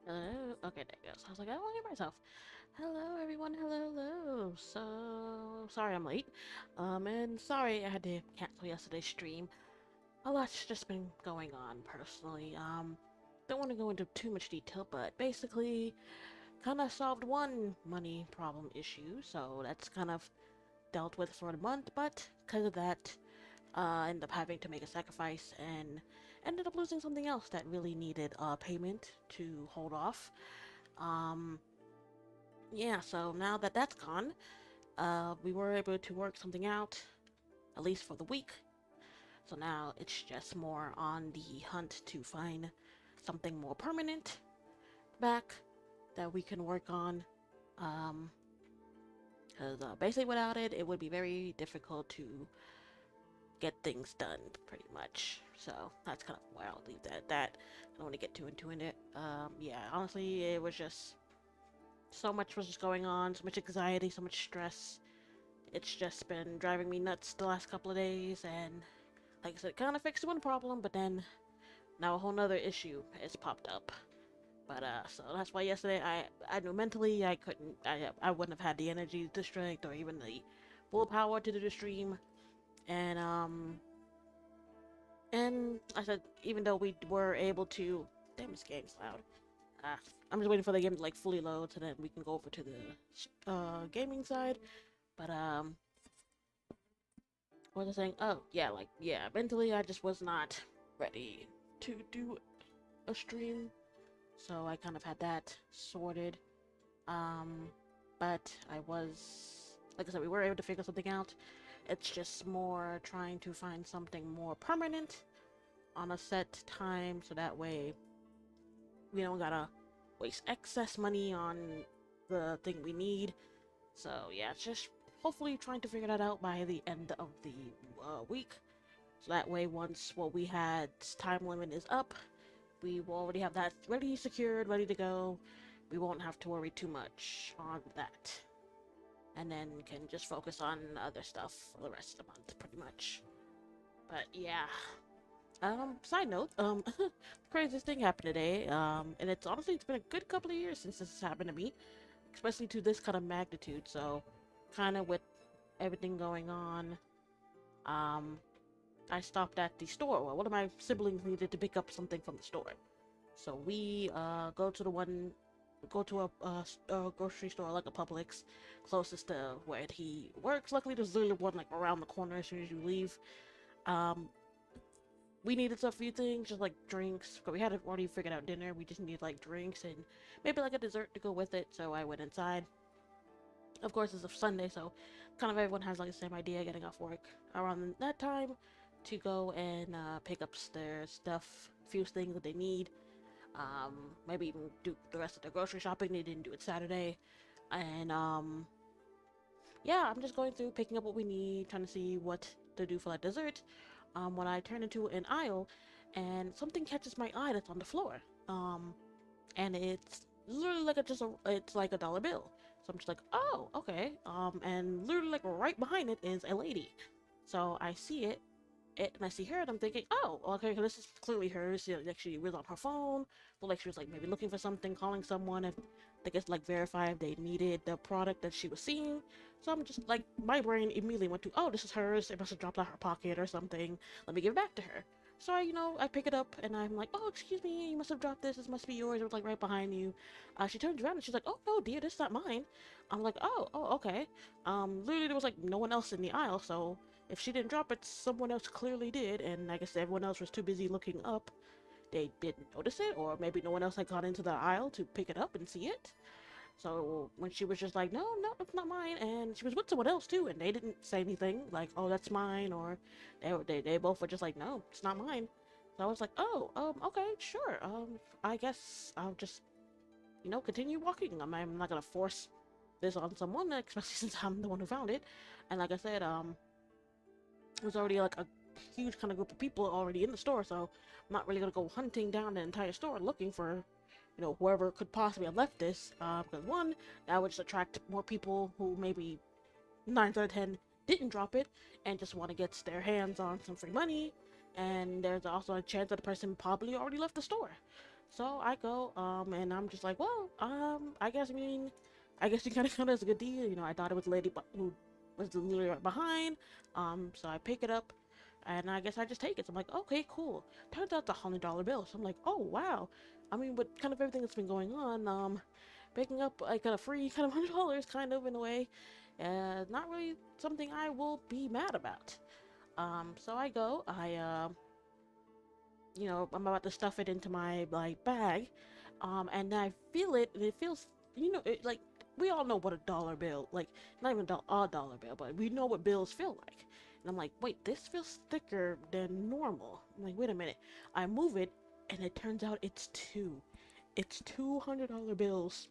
Hello? Okay, there it goes. I was like, I don't want to hear myself. Hello, everyone. Hello, hello. So, sorry I'm late. And sorry I had to cancel yesterday's stream. A lot's just been going on personally. Don't want to go into too much detail, but basically, kind of solved one money problem issue, so that's kind of dealt with for a month, but because of that, ended up having to make a sacrifice and ended up losing something else that really needed payment to hold off. Um, yeah, so now that that's gone, we were able to work something out, at least for the week. So now it's just more on the hunt to find something more permanent back that we can work on. Um, because basically without it, it would be very difficult to get things done, pretty much. So that's kind of where I'll leave that at that. I don't want to get too into it. Yeah, honestly, it was just so much was just going on, so much anxiety, so much stress. It's just been driving me nuts the last couple of days, and like I said, kind of fixed one problem, but then now a whole nother issue has popped up. But so that's why yesterday I knew mentally I couldn't, I wouldn't have had the energy, the strength, or even the willpower to do the stream. And I said, even though we were able to, damn, this game's loud. Uh, I'm just waiting for the game to like fully load so then we can go over to the gaming side. But what was I saying? Oh yeah, like yeah, mentally I just was not ready to do a stream, so I kind of had that sorted. Um, but I was, like I said, we were able to figure something out. It's just more trying to find something more permanent on a set time, so that way we don't gotta waste excess money on the thing we need. So yeah, it's just hopefully trying to figure that out by the end of the week. So that way, once what we had time limit is up, we will already have that ready, secured, ready to go. We won't have to worry too much on that. And then can just focus on other stuff for the rest of the month, pretty much. But yeah. Side note, craziest thing happened today. And it's honestly, it's been a good couple of years since this has happened to me, especially to this kind of magnitude. So, kind of with everything going on, um, I stopped at the store. Well, one of my siblings needed to pick up something from the store. So we go to a grocery store like a Publix, closest to where he works. Luckily, there's literally one like around the corner as soon as you leave. Um, we needed a few things, just like drinks, but we had already figured out dinner. We just needed like drinks and maybe like a dessert to go with it. So I went inside. Of course, it's a Sunday, so kind of everyone has like the same idea getting off work around that time to go and pick up their stuff, few things that they need. Maybe even do the rest of their grocery shopping. They didn't do it Saturday, and yeah, I'm just going through picking up what we need, trying to see what to do for like dessert. When I turn into an aisle, and something catches my eye that's on the floor. And it's literally like it's like a dollar bill. So I'm just like, oh, okay. And literally like right behind it is a lady. So I see it, and I see her, and I'm thinking, oh, okay, this is clearly hers. You know, like she was on her phone, but like she was like maybe looking for something, calling someone, if they guess like verify if they needed the product that she was seeing. So I'm just like, my brain immediately went to, oh, this is hers. It must have dropped out her pocket or something. Let me give it back to her. So I pick it up and I'm like, oh, excuse me, you must have dropped this. This must be yours. It was like right behind you. She turns around and she's like, oh no, dear, this is not mine. I'm like, oh, okay. Literally there was like no one else in the aisle, so if she didn't drop it, someone else clearly did, and I guess everyone else was too busy looking up. They didn't notice it, or maybe no one else had gone into the aisle to pick it up and see it. So when she was just like, no, no, it's not mine, and she was with someone else too, and they didn't say anything like, oh, that's mine, or they both were just like, no, it's not mine. So I was like, oh, okay, sure. I guess I'll just, continue walking. I'm not gonna force this on someone, especially since I'm the one who found it. And like I said, there's already like a huge kind of group of people already in the store, so I'm not really gonna go hunting down the entire store looking for, whoever could possibly have left this. Because one, that would just attract more people who maybe 9 out of 10 didn't drop it and just want to get their hands on some free money, and there's also a chance that the person probably already left the store. So I go, and I'm just like, well, I guess you kind of count it as a good deal. You know, I thought it was a lady who was literally right behind. So I pick it up, and I guess I just take it. So I'm like, okay, cool. Turns out it's $100 bill. So I'm like, oh wow. I mean, with kind of everything that's been going on, picking up like a free kind of $100, kind of in a way, not really something I will be mad about. So I go, you know, I'm about to stuff it into my like bag, and I feel it, and it feels, you know, we all know what a dollar bill, like not even a dollar bill, but we know what bills feel like. And I'm like, wait, this feels thicker than normal. I'm like, wait a minute. I move it, and it turns out it's $200 bills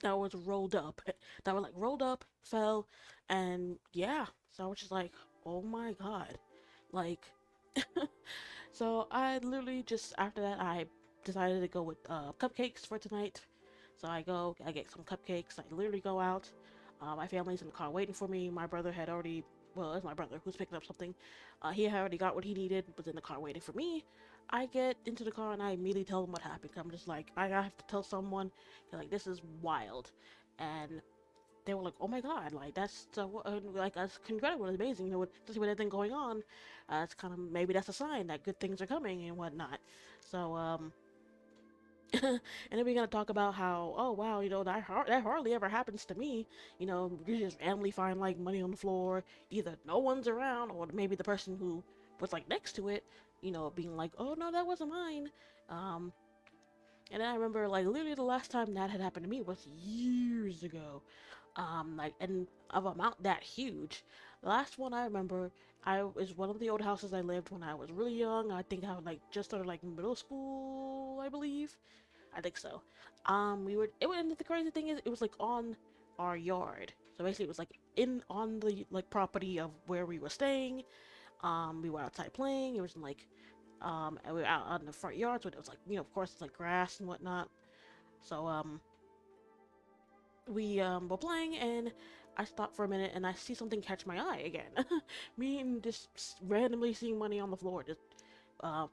that was rolled up, that were like rolled up, fell, and yeah. So I was just like, oh my god, like. So I literally just after that I decided to go with cupcakes for tonight. So I get some cupcakes. I literally go out. My family's in the car waiting for me. My brother had already, well, it's my brother who's picking up something. He had already got what he needed, was in the car waiting for me. I get into the car and I immediately tell them what happened. I'm just like, I have to tell someone. They're like, this is wild, and they were like, "Oh my god, like that's so like that's incredible, it's amazing, you know, especially with everything going on. It's kind of maybe that's a sign that good things are coming and whatnot." So and then we're gonna talk about how, oh wow, you know, that hardly ever happens to me. You know, you just randomly find like money on the floor, either no one's around or maybe the person who was like next to it, you know, being like, "Oh no, that wasn't mine." Um, and then I remember like literally the last time that had happened to me was years ago. Like and of amount that huge. The last one I remember, I was one of the old houses I lived when I was really young. I think I was like just started like middle school, I believe. I think so. We were it and the crazy thing is it was like on our yard. So basically it was like in on the like property of where we were staying. We were outside playing. It was like and we were out on the front yard, so it was like, you know, of course it's like grass and whatnot. So we were playing and I stopped for a minute and I see something catch my eye again. Me and just randomly seeing money on the floor. Just uh,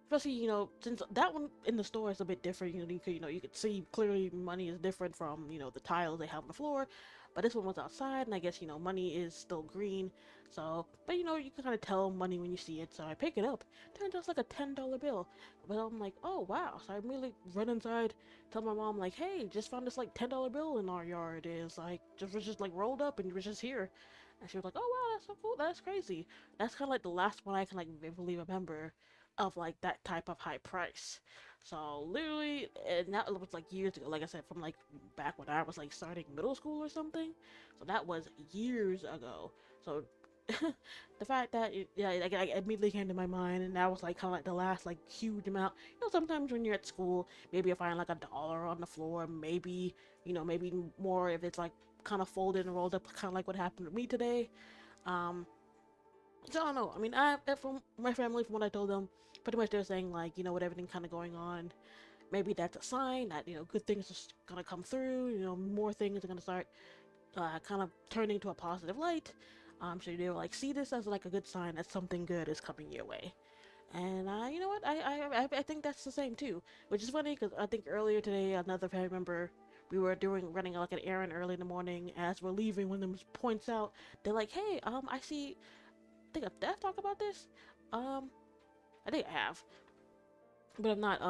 especially, you know, since that one in the store is a bit different. You know you could see clearly money is different from, you know, the tiles they have on the floor. But this one was outside, and I guess, you know, money is still green. So, but you know, you can kind of tell money when you see it. So I pick it up. Turns out it's like a $10 bill. But I'm like, oh wow. So I immediately run inside, tell my mom like, hey, just found this like $10 bill in our yard. It's like just like rolled up and it was just here. And she was like, oh wow, that's so cool. That's crazy. That's kind of like the last one I can like vividly remember of like that type of high price. So literally, and that was like years ago. Like I said, from like back when I was like starting middle school or something. So that was years ago. So the fact that yeah, like, I immediately came to my mind, and that was like kind of like the last like huge amount. You know, sometimes when you're at school, maybe you find like a dollar on the floor, maybe, you know, maybe more if it's like kind of folded and rolled up, kind of like what happened to me today. Um, so I don't know. I mean, from my family, from what I told them, pretty much they're saying like, you know, with everything kind of going on, maybe that's a sign that, you know, good things are gonna come through. You know, more things are gonna start kind of turning to a positive light. So they were like, see this as like a good sign that something good is coming your way. And you know what? I think that's the same too, which is funny because I think earlier today another family member. We were running like an errand early in the morning. As we're leaving, one of them points out, they're like, "Hey, I see think I've talked about this. Um, I think I have, but I'm not.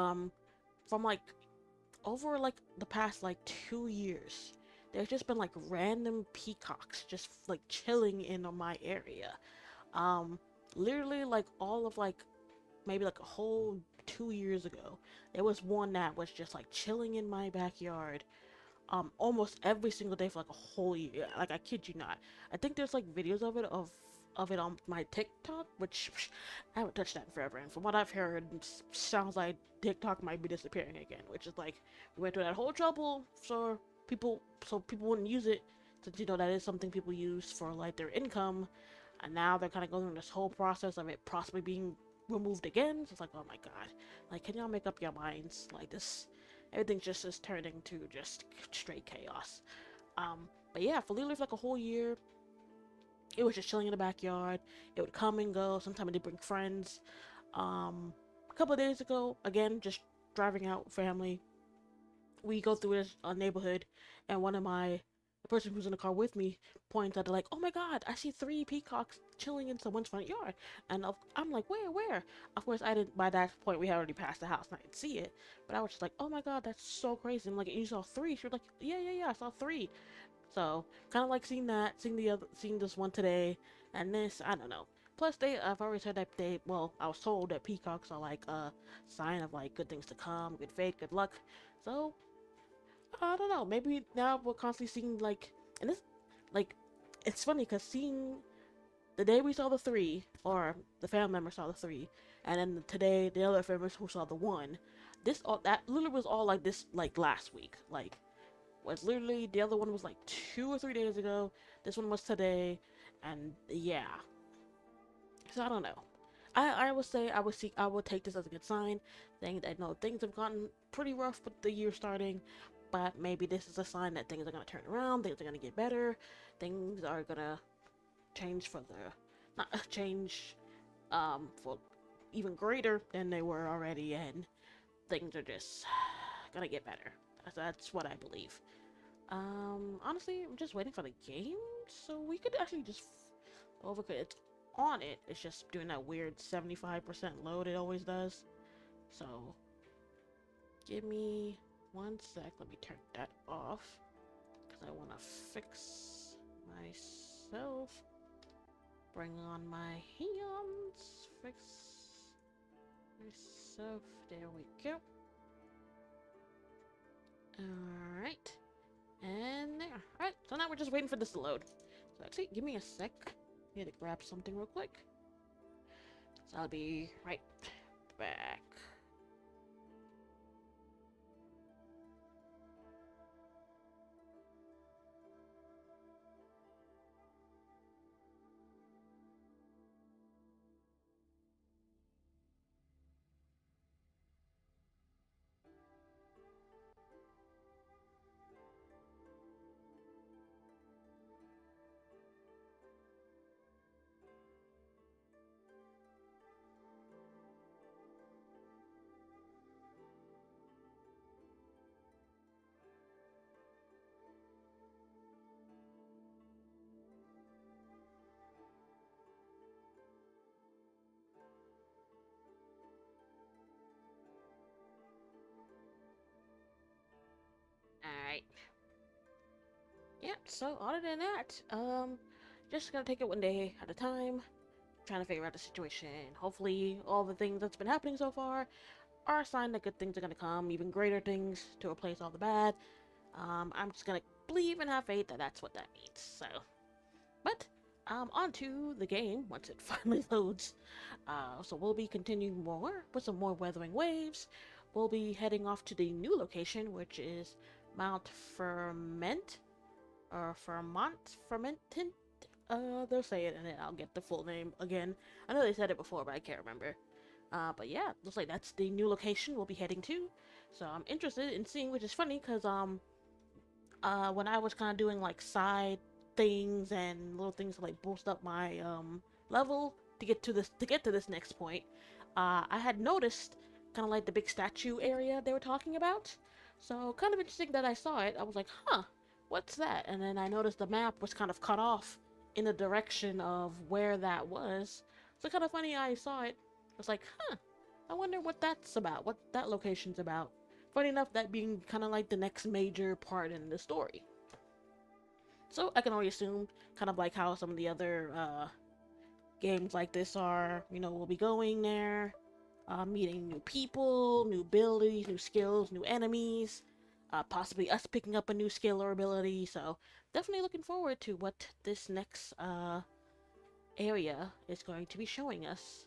From like over like the past like 2 years, there's just been like random peacocks just like chilling in my area. Um, literally like all of like maybe like a whole 2 years ago, there was one that was just like chilling in my backyard. Almost every single day for like a whole year. Like I kid you not. I think there's like videos of it on my TikTok, which I haven't touched that in forever. And from what I've heard, it sounds like TikTok might be disappearing again. Which is like we went through that whole trouble so people wouldn't use it, since you know that is something people use for like their income, and now they're kind of going through this whole process of it possibly being removed again. So it's like, oh my god, like can y'all make up your minds? Like this, everything just is turning to just straight chaos. But yeah, for literally like a whole year, it was just chilling in the backyard. It would come and go. Sometimes they'd bring friends. A couple of days ago, again, just driving out with family. We go through this neighborhood, and the person who's in the car with me points out, like, oh my god, I see 3 peacocks chilling in someone's front yard. And I'm like, where? Of course, I didn't, by that point, we had already passed the house and I didn't see it. But I was just like, oh my god, that's so crazy. I'm like, you saw 3? She was like, yeah, I saw 3. So, kind of like seeing that, seeing this one today, and this, I don't know. Plus, I've always heard that I was told that peacocks are like a sign of like good things to come, good fate, good luck. So, I don't know. Maybe now we're constantly seeing like, and this, like, it's funny because seeing the day we saw the 3, or the family member saw the 3, and then today the other family members who saw the 1. That literally was all like this, like last week. Like, was literally the other one was like 2 or 3 days ago. This one was today, and yeah. So I don't know. I would say I would take this as a good sign. Saying that things have gotten pretty rough with the year starting, but maybe this is a sign that things are gonna turn around. Things are gonna get better. Things are gonna change for the not change for even greater than they were already, and things are just gonna get better. That's what I believe. Honestly, I'm just waiting for the game, so we could actually just overcook. It's on it. It's just doing that weird 75% load it always does. So, give me 1 sec. Let me turn that off because I want to fix myself. Bring on my hands. Fix myself. There we go. Alright. And there. Alright, so now we're just waiting for this to load. So actually, give me a sec. I need to grab something real quick. So I'll be right back. Alright. Yeah, so other than that, just gonna take it one day at a time, trying to figure out the situation. Hopefully, all the things that's been happening so far are a sign that good things are gonna come, even greater things to replace all the bad. I'm just gonna believe and have faith that that's what that means. So, but on to the game once it finally loads. So we'll be continuing more with some more Wuthering Waves. We'll be heading off to the new location, which is Mount Firmament, or Firmentant. They'll say it and then I'll get the full name again. I know they said it before, but I can't remember. But yeah, looks like that's the new location we'll be heading to. So I'm interested in seeing, which is funny, because when I was kind of doing like side things and little things to like boost up my level to get to this next point, I had noticed kind of like the big statue area they were talking about. So kind of interesting that I saw it. I was like, huh, what's that? And then I noticed the map was kind of cut off in the direction of where that was. So kind of funny I saw it. I was like, huh, I wonder what that's about, what that location's about. Funny enough, that being kind of like the next major part in the story. So I can only assume, kind of like how some of the other games like this are, we'll be going there, meeting new people, new abilities, new skills, new enemies, possibly us picking up a new skill or ability. So definitely looking forward to what this next area is going to be showing us.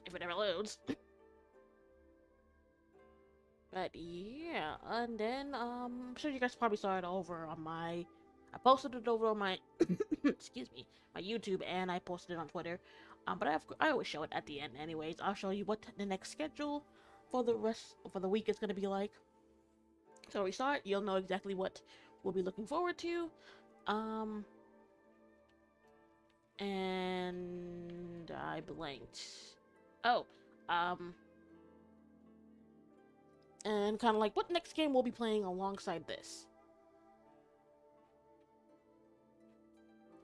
If it ever loads. But yeah, and then I'm sure you guys probably saw it over on I posted it over on my excuse me, my YouTube, and I posted it on Twitter. But I always show it at the end anyways. I'll show you what the next schedule for the week is gonna be like. So we saw it, you'll know exactly what we'll be looking forward to. And I blanked. Oh, and kind of like what next game we'll be playing alongside this.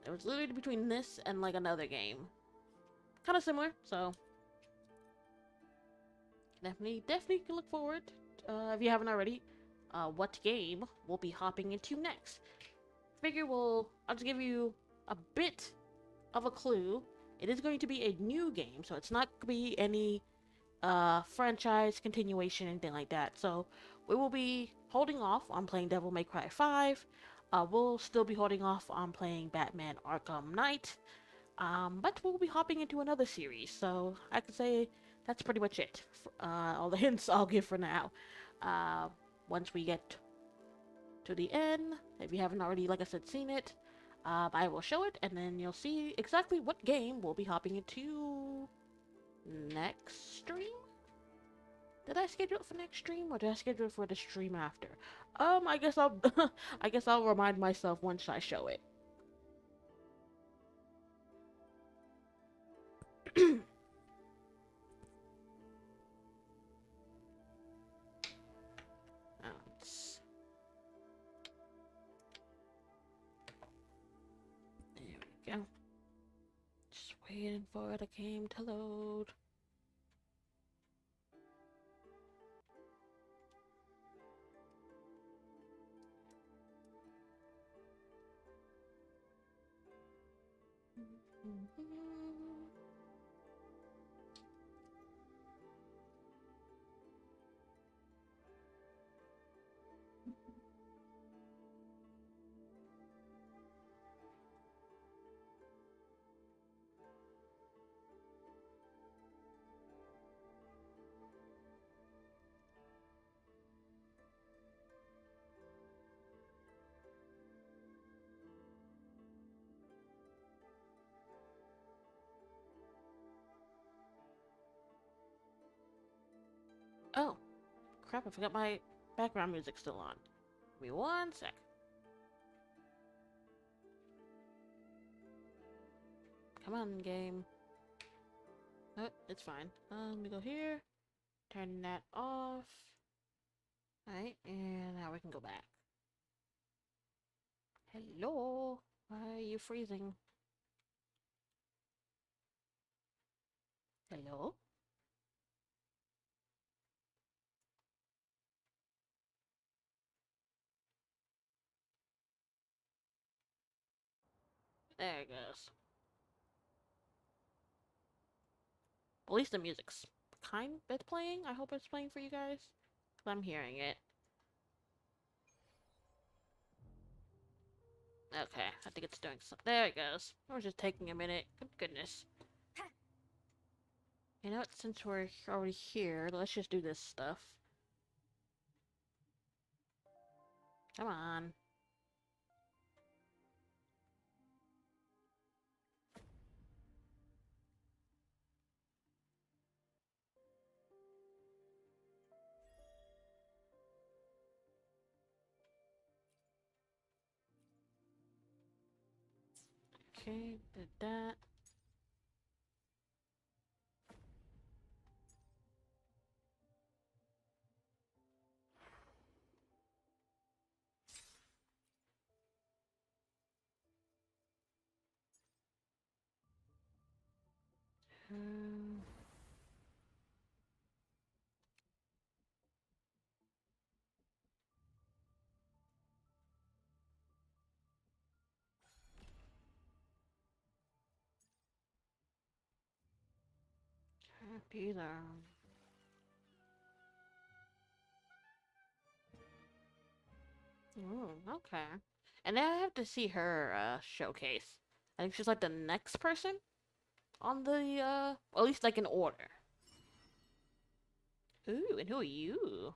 It was literally between this and like another game. Kind of similar, so definitely can look forward, if you haven't already, what game we'll be hopping into next. Figure I'll just give you a bit of a clue. It is going to be a new game, so it's not going to be any franchise continuation, anything like that. So we will be holding off on playing Devil May Cry 5. We'll still be holding off on playing Batman Arkham Knight. But we'll be hopping into another series, so I could say that's pretty much it. All the hints I'll give for now. Once we get to the end, if you haven't already, like I said, seen it, I will show it, and then you'll see exactly what game we'll be hopping into next stream. Did I schedule it for next stream, or did I schedule it for the stream after? I guess I'll, I guess I'll remind myself once I show it. There we go. Just waiting for the game to load. Oh, crap, I forgot my background music still on. Give me one sec. Come on, game. Oh, it's fine. Let me go here. Turn that off. Alright, and now we can go back. Hello? Why are you freezing? Hello? There it goes. At least the music's kind of playing. I hope it's playing for you guys. Because I'm hearing it. Okay, I think it's doing something. There it goes. It was just taking a minute. Good goodness. You know what? Since we're already here, let's just do this stuff. Come on. Okay, did that. Um, either. Ooh, okay. And then I have to see her showcase. I think she's like the next person on the or at least like in order. Ooh, and who are you?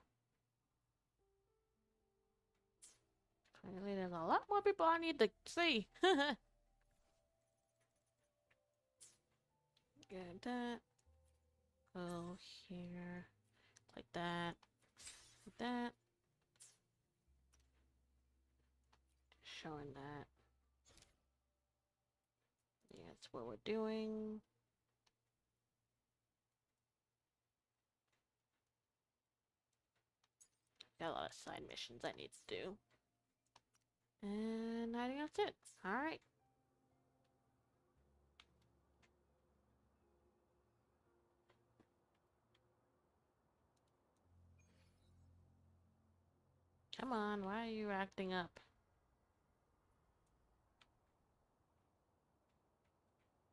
Clearly there's a lot more people I need to see. Get that. Go here. Like that. Like that. Showing that. Yeah, that's what we're doing. Got a lot of side missions I need to do. And I think that's it. Alright. Come on, why are you acting up?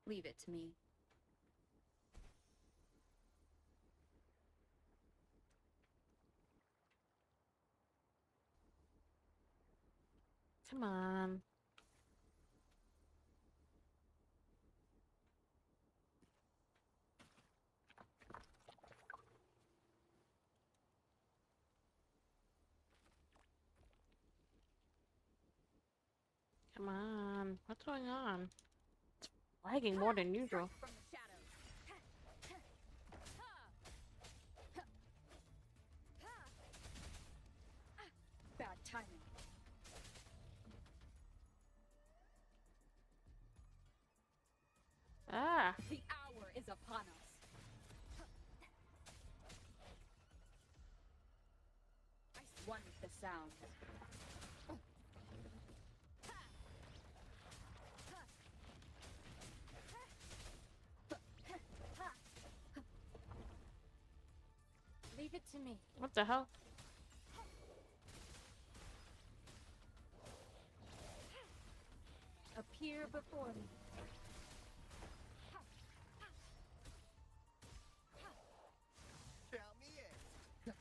Leave it to me. Come on. Come on. What's going on? It's lagging more than usual. From the shadows. Bad timing. Ah! The hour is upon us. One with the sound. Leave it to me. What the hell? Appear before me. Count me in.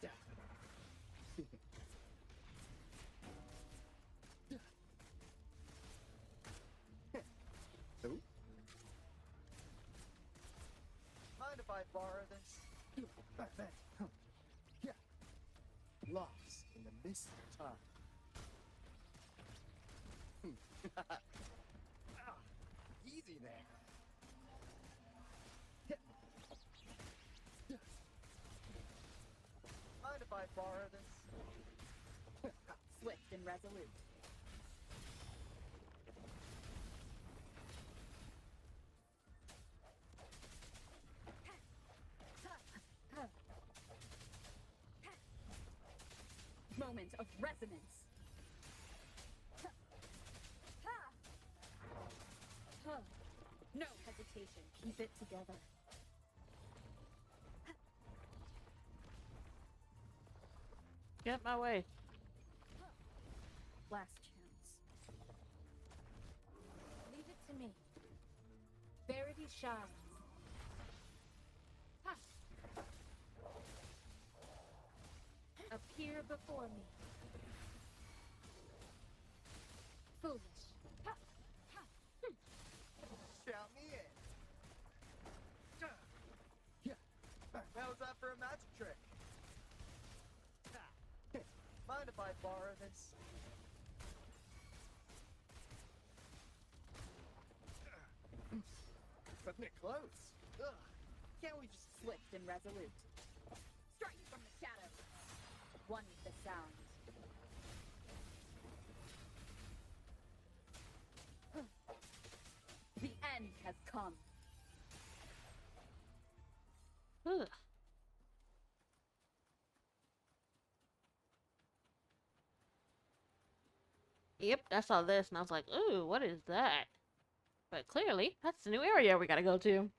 Who? Mind if I borrow this? Yeah. Lost in the mist of time. Ah, easy there. Mind if I borrow this? Swift and resolute. Moment of resonance. No hesitation. Keep it together. Get my way. Last chance. Leave it to me. Verity shines. Ha! Appear before me. Foolish. Ha! Ha! Shout me in. Yeah. How's that for a magic trick? Mind if I borrow this? Cutting it close. Ugh. Can't we just... Swift and resolute. Strike from the shadows. One with the sound. The end has come. Ugh. Yep, I saw this and I was like, ooh, what is that? But clearly, that's the new area we gotta go to.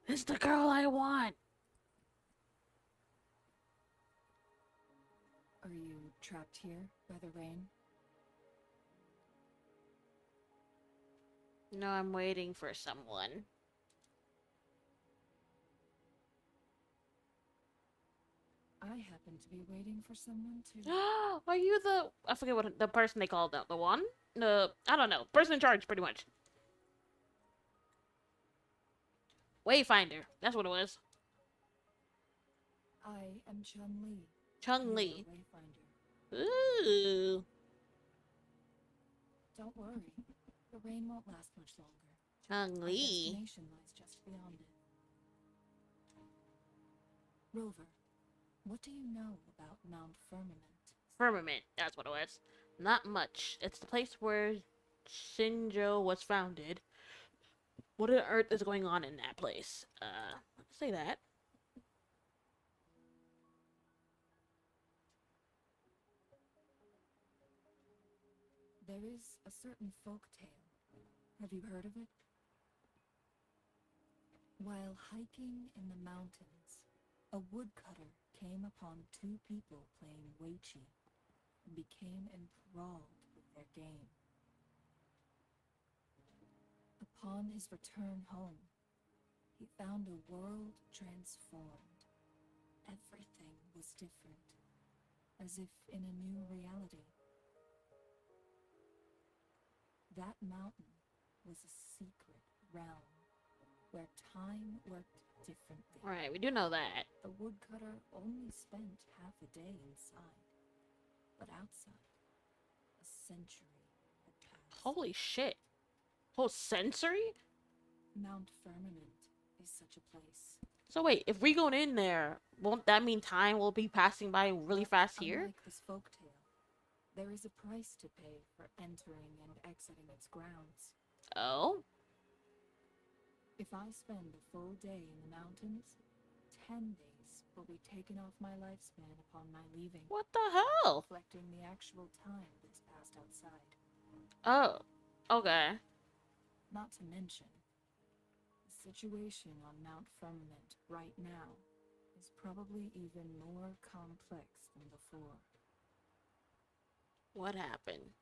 It's the girl I want! Are you trapped here by the rain? No, I'm waiting for someone. I happen to be waiting for someone to... Are you the... I forget what the person they called the one? The... I don't know. Person in charge, pretty much. Wayfinder. That's what it was. I am Chun-Li. Chung-Li. Wayfinder. Ooh. Don't worry. The rain won't last much longer. Our Chung-Li. destination lies just beyond it. Rover, what do you know about Mount Firmament? Firmament, that's what it was. Not much. It's the place where Shinjo was founded. What on earth is going on in that place? Say that. There is a certain folk tale. Have you heard of it? While hiking in the mountains, a woodcutter came upon two people playing Weichi and became enthralled with their game. Upon his return home, he found a world transformed. Everything was different, as if in a new reality. That mountain was a secret realm where time worked differently. Right, we do know that. The woodcutter only spent half a day inside, but outside, a century had passed. Holy shit. Whole sensory? Mount Firmament is such a place. So wait, if we go in there, won't that mean time will be passing by really fast here? Unlike this folktale, there is a price to pay for entering and exiting its grounds. Oh? If I spend a full day in the mountains, 10 days will be taken off my lifespan upon my leaving, What the hell? reflecting the actual time that is passed outside. Oh, okay. Not to mention, the situation on Mount Firmament right now is probably even more complex than before. What happened?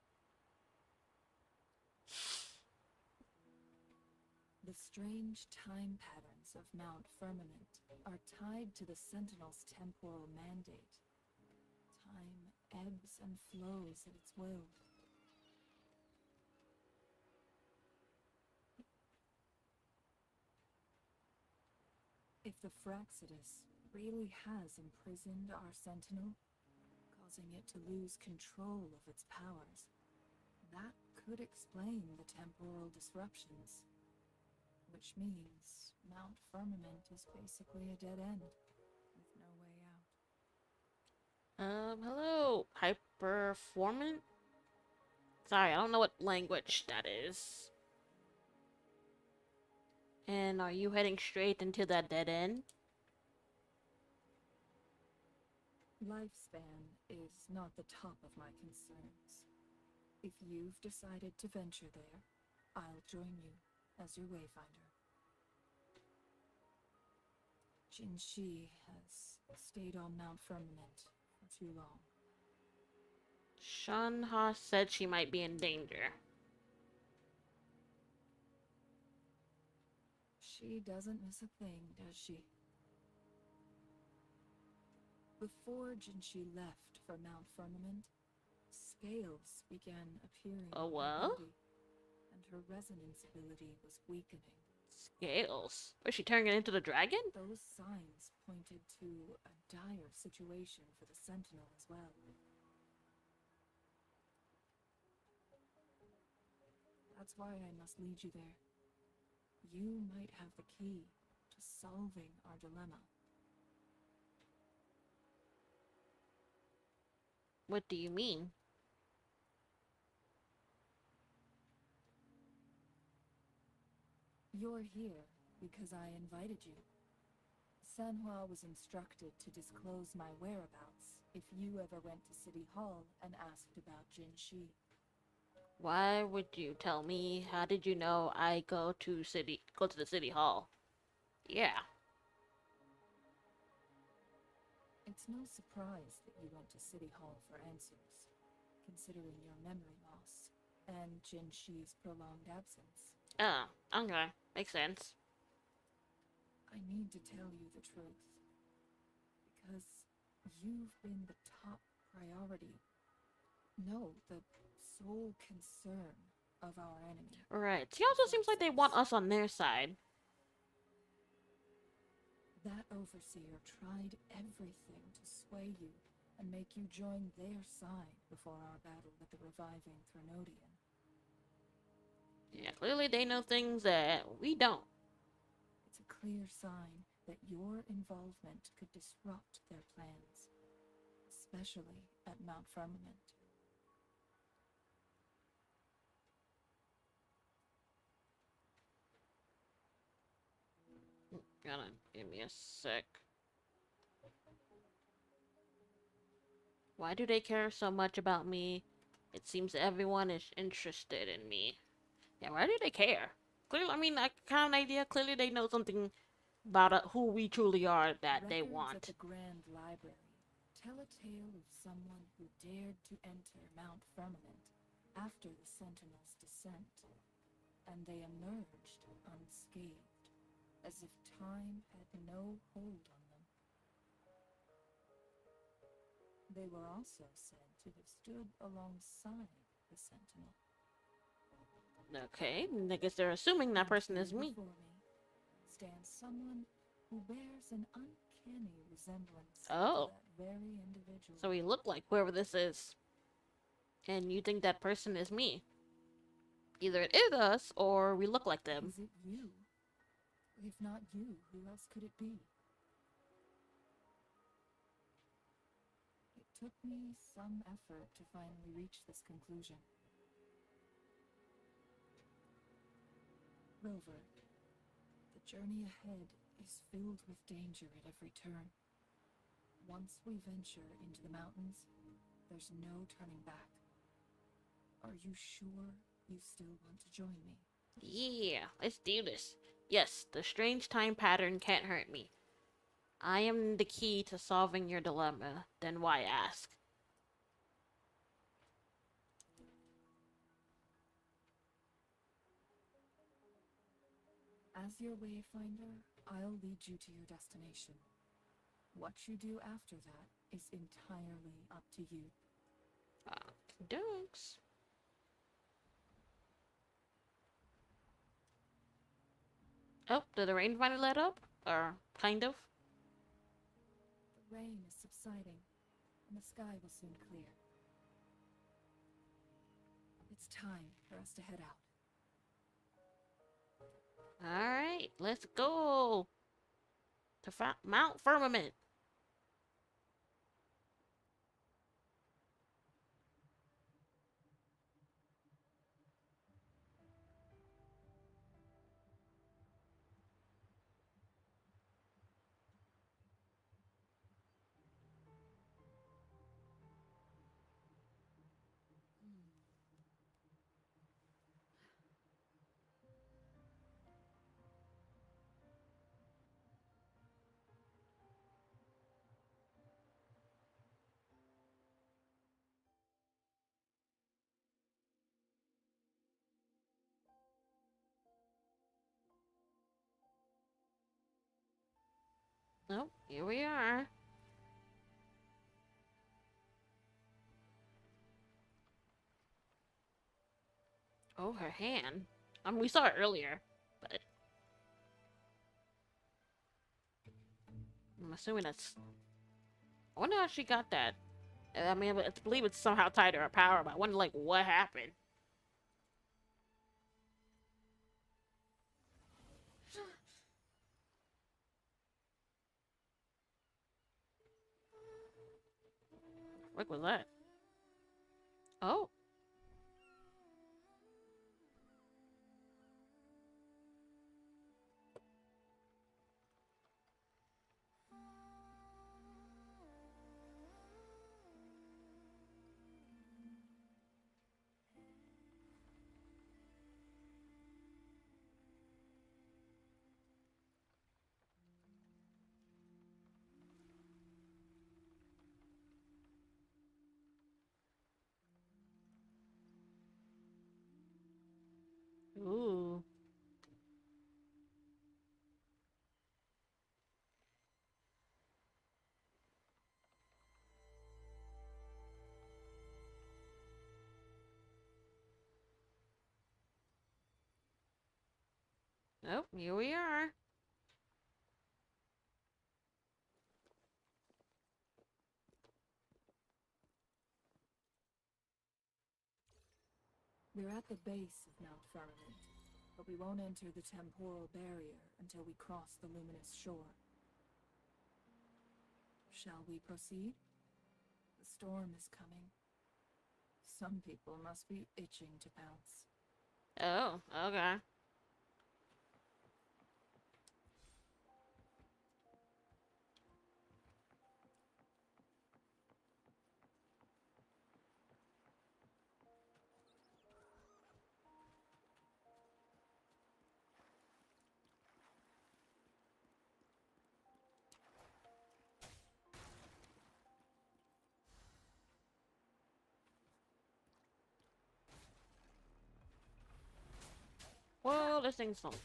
The strange time patterns of Mount Firmament are tied to the Sentinel's temporal mandate. Time ebbs and flows at its will. If the Fraxidus really has imprisoned our Sentinel, causing it to lose control of its powers, that could explain the temporal disruptions. Which means Mount Firmament is basically a dead end, with no way out. Hello, Hyperformant? Sorry, I don't know what language that is. And are you heading straight into that dead end? Lifespan is not the top of my concerns. If you've decided to venture there, I'll join you as your wayfinder. Jinshi has stayed on Mount Firmament for too long. Shanha said she might be in danger. She doesn't miss a thing, does she? Before Jinshi left for Mount Firmament, scales began appearing Oh, on her what? body, and her resonance ability was weakening. Scales. Was she turning it into the dragon? Those signs pointed to a dire situation for the Sentinel as well. That's why I must lead you there. You might have the key to solving our dilemma. What do you mean? You're here because I invited you. Sanhua was instructed to disclose my whereabouts if you ever went to City Hall and asked about Jinshi. Why would you tell me? How did you know I go to the city hall? Yeah. It's no surprise that you went to City Hall for answers, considering your memory loss and Jinshi's prolonged absence. Oh, okay. Makes sense. I need to tell you the truth, because you've been the top priority. No, the sole concern of our enemy. Right. She also seems like they want us on their side. That overseer tried everything to sway you and make you join their side before our battle with the reviving Threnodian. Yeah, clearly they know things that we don't. It's a clear sign that your involvement could disrupt their plans, especially at Mount Firmament. Gonna give me a sec. Why do they care so much about me? It seems everyone is interested in me. Yeah, why do they care? Clearly, I mean, I kind of an idea. Clearly, they know something about who we truly are that they Records at want. the Grand Library tell a tale of someone who dared to enter Mount Firmament after the Sentinel's descent, and they emerged unscathed, as if time had no hold on them. They were also said to have stood alongside the Sentinel. Okay, I guess they're assuming that person is me. Before me stands someone who bears an uncanny resemblance Oh. to that very individual. So we look like whoever this is. And you think that person is me. Either it is us, or we look like them. Is it you? If not you, who else could it be? It took me some effort to finally reach this conclusion. Rover, the journey ahead is filled with danger at every turn. Once we venture into the mountains, there's no turning back. Are you sure you still want to join me? Yeah, let's do this. Yes, the strange time pattern can't hurt me. I am the key to solving your dilemma. Then why ask? As your wayfinder, I'll lead you to your destination. What you do after that is entirely up to you. Dunks. Oh, did the rain finally let up? Or kind of? The rain is subsiding, and the sky will soon clear. It's time for us to head out. Alright, let's go! To Mount Firmament. Oh, here we are. Oh, her hand. We saw it earlier, but I'm assuming that's... I wonder how she got that. I mean, I believe it's somehow tied to her power, but I wonder, like, what happened. What was that? Oh. Ooh. Oh, here we are. We're at the base of Mount Firmament, but we won't enter the temporal barrier until we cross the luminous shore. Shall we proceed? The storm is coming. Some people must be itching to pounce. Oh, okay. Well, this thing's not.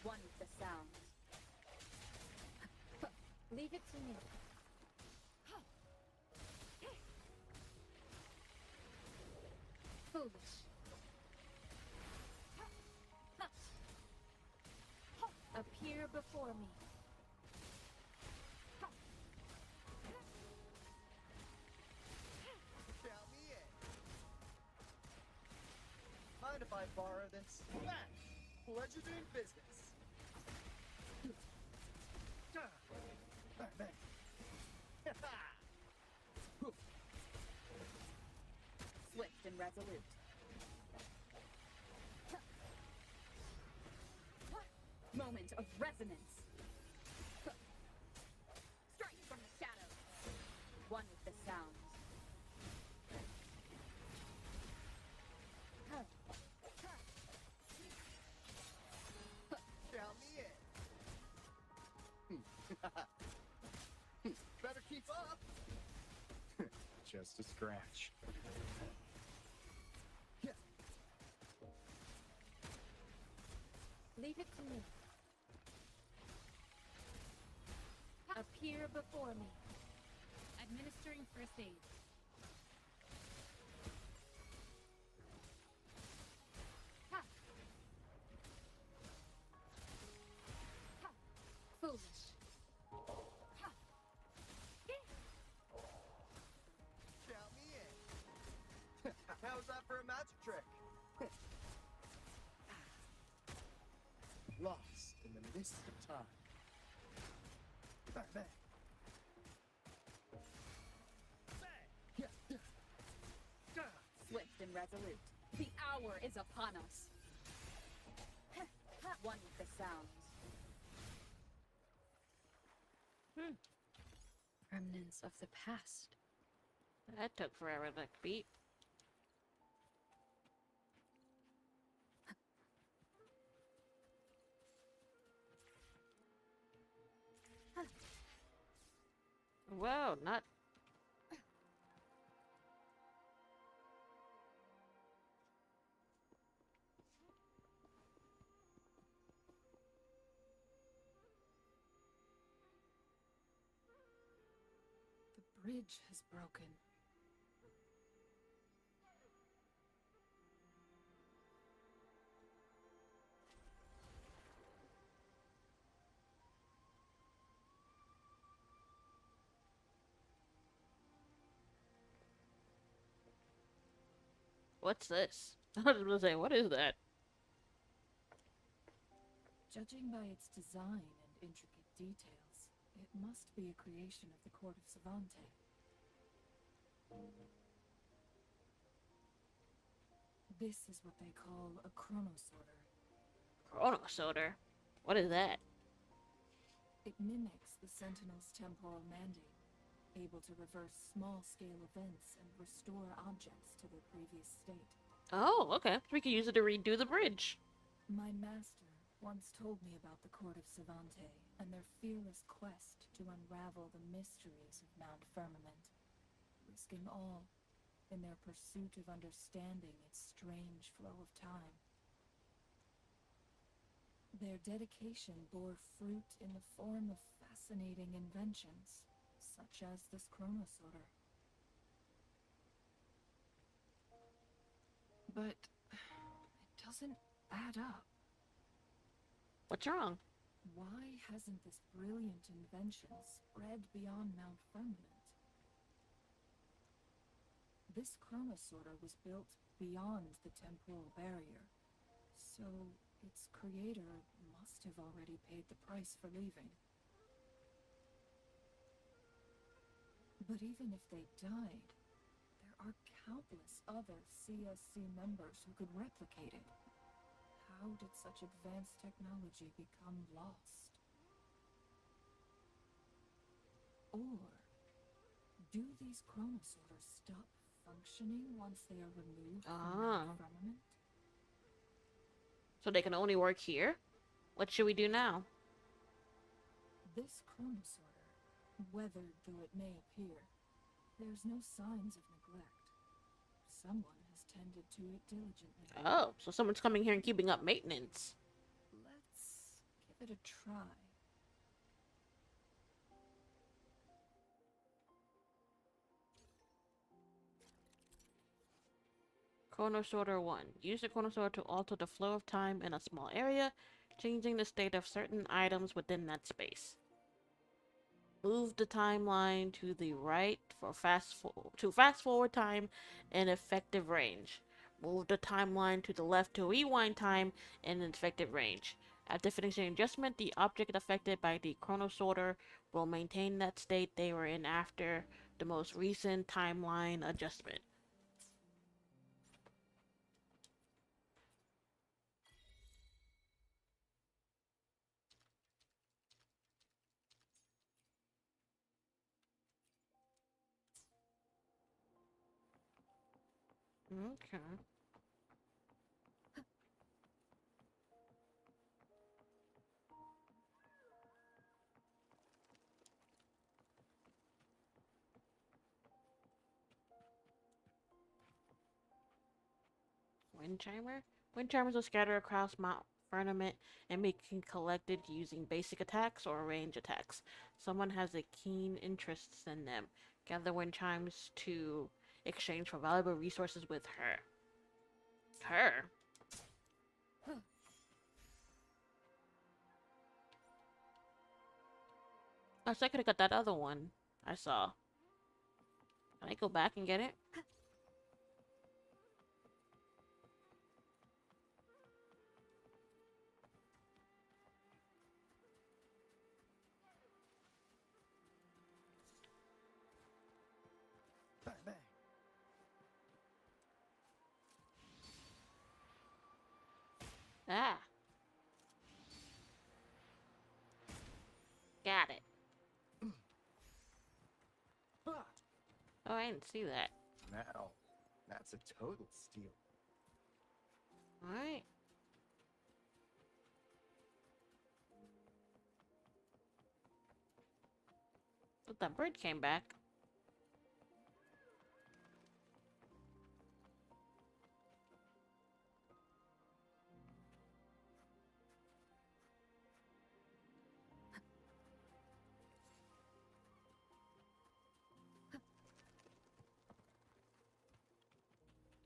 One with the sound. Leave it to me. Foolish. Appear before me. Count me in. Mind if I borrow this? Pleasure doing business. Bang, bang. Swift and resolute. Moment of resonance. Strike from the shadows. One with the sound. Count me in. Better keep up. Just a scratch. Leave it to me. Appear before me. Administering first aid. Ha. Ha. Foolish. Ha. Count me in. How's that for a magic trick? Lost in the mist of time. Bang, bang. Bang. Yeah, yeah. Swift and resolute. The hour is upon us. One with the sound. Remnants of the past. That took forever to beat. Whoa, not. The bridge has broken. What's this? I was gonna say, what is that? Judging by its design and intricate details, it must be a creation of the court of Savante. This is what they call a chronosorter. Chronosoder? What is that? It mimics the Sentinel's temporal mandate, able to reverse small-scale events and restore objects to their previous state. Oh, okay. We can use it to redo the bridge. My master once told me about the court of Savante and their fearless quest to unravel the mysteries of Mount Firmament, risking all in their pursuit of understanding its strange flow of time. Their dedication bore fruit in the form of fascinating inventions, such as this chronosorter. But it doesn't add up. What's wrong? Why hasn't this brilliant invention spread beyond Mount Firmament? This chronosorter was built beyond the temporal barrier, so its creator must have already paid the price for leaving. But even if they died, there are countless other CSC members who could replicate it. How did such advanced technology become lost? Or do these chronosorters stop functioning once they are removed from the firmament? So they can only work here? What should we do now? This chronosorter, weathered though it may appear, there's no signs of neglect. Someone has tended to it diligently. Oh, so someone's coming here and keeping up maintenance. Let's give it a try. Chronosorter 1. Use the chronosorter to alter the flow of time in a small area, changing the state of certain items within that space. Move the timeline to the right for fast forward time and effective range. Move the timeline to the left to rewind time and effective range. After finishing adjustment, the object affected by the chronosorter will maintain that state they were in after the most recent timeline adjustment. Okay. Wind chimer? Wind chimers will scatter across Mount Firmament and be collected using basic attacks or range attacks. Someone has a keen interest in them. Gather wind chimes to exchange for valuable resources with her. Her? Oh, so I could have got that other one I saw. Can I go back and get it? Bang, bang. Ah. Got it. Ah, Oh, I didn't see that. now, that's a total steal. Alright. But that bird came back.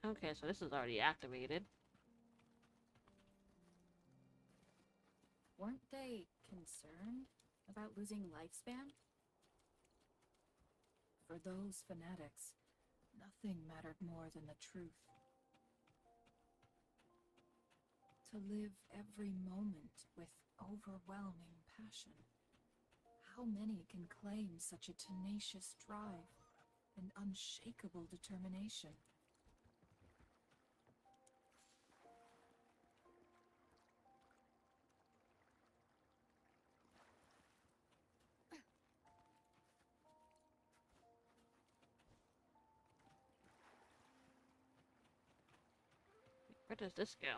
Okay, so this is already activated. Weren't they concerned about losing lifespan? For those fanatics, nothing mattered more than the truth. To live every moment with overwhelming passion. How many can claim such a tenacious drive and unshakable determination? Where does this go?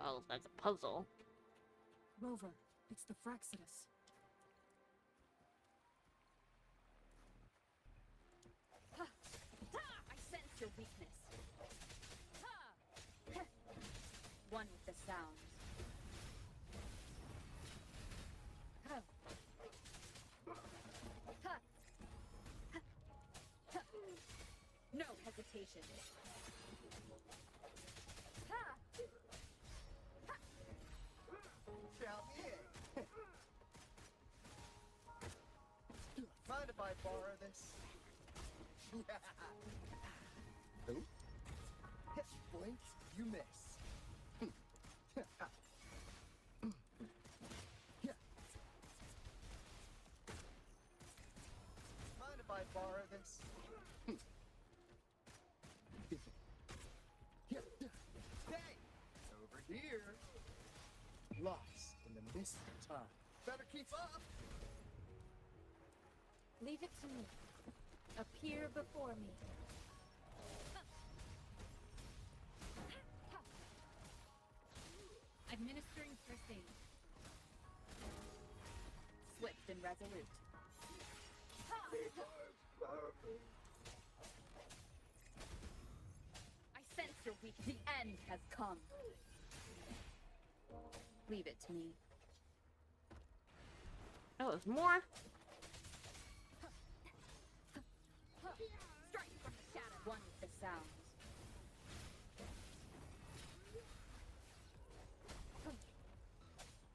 Oh, that's a puzzle. Rover, it's the Fraxidus. Ha! Ha! I sense your weakness. Ha! One with the sounds. Huh. Huh. Huh. No hesitation. Ha! Count me in. Mind if I borrow this? Nope. Blink, you miss. Mind if I borrow this? Hey! Over here. Lost in the mist of time. Better keep up! Leave it to me. Appear before me. Administering first aid. Swift and resolute. I sense your weak. The end has come. Leave it to me. Oh, there's more? Strike from the shadow. One with the sounds.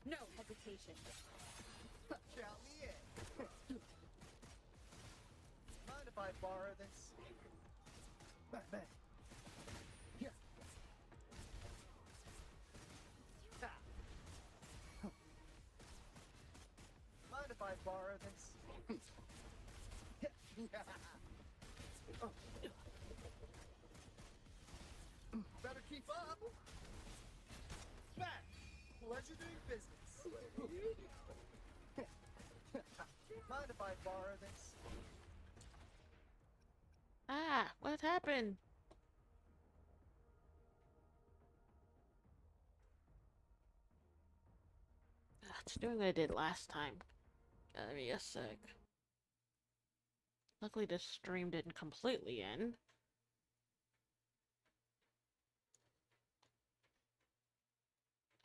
No hesitation. Count me in. Mind if I borrow this? Bang. Here. Ah. Mind if I borrow this? Better keep up. Back. Pleasure doing business. Mind if I borrow this? Ah, what happened? Ah, it's doing what I did last time. Give me a sec. Luckily, this stream didn't completely end.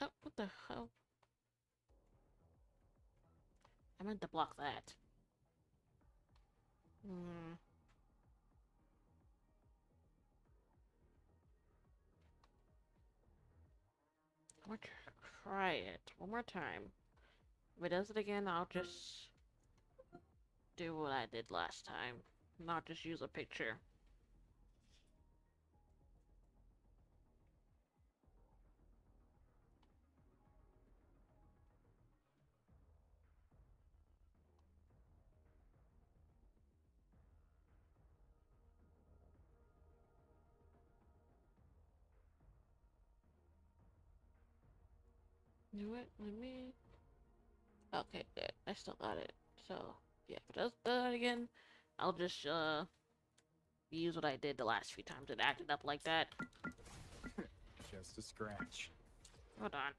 Oh, what the hell? I meant to block that. I'm gonna try it one more time. If it does it again, I'll just do what I did last time. Not just use a picture. You know what? Let me... Okay, good. I still got it. So, yeah, if it does that again, I'll just, use what I did the last few times. It acted up like that. Just a scratch. Hold on.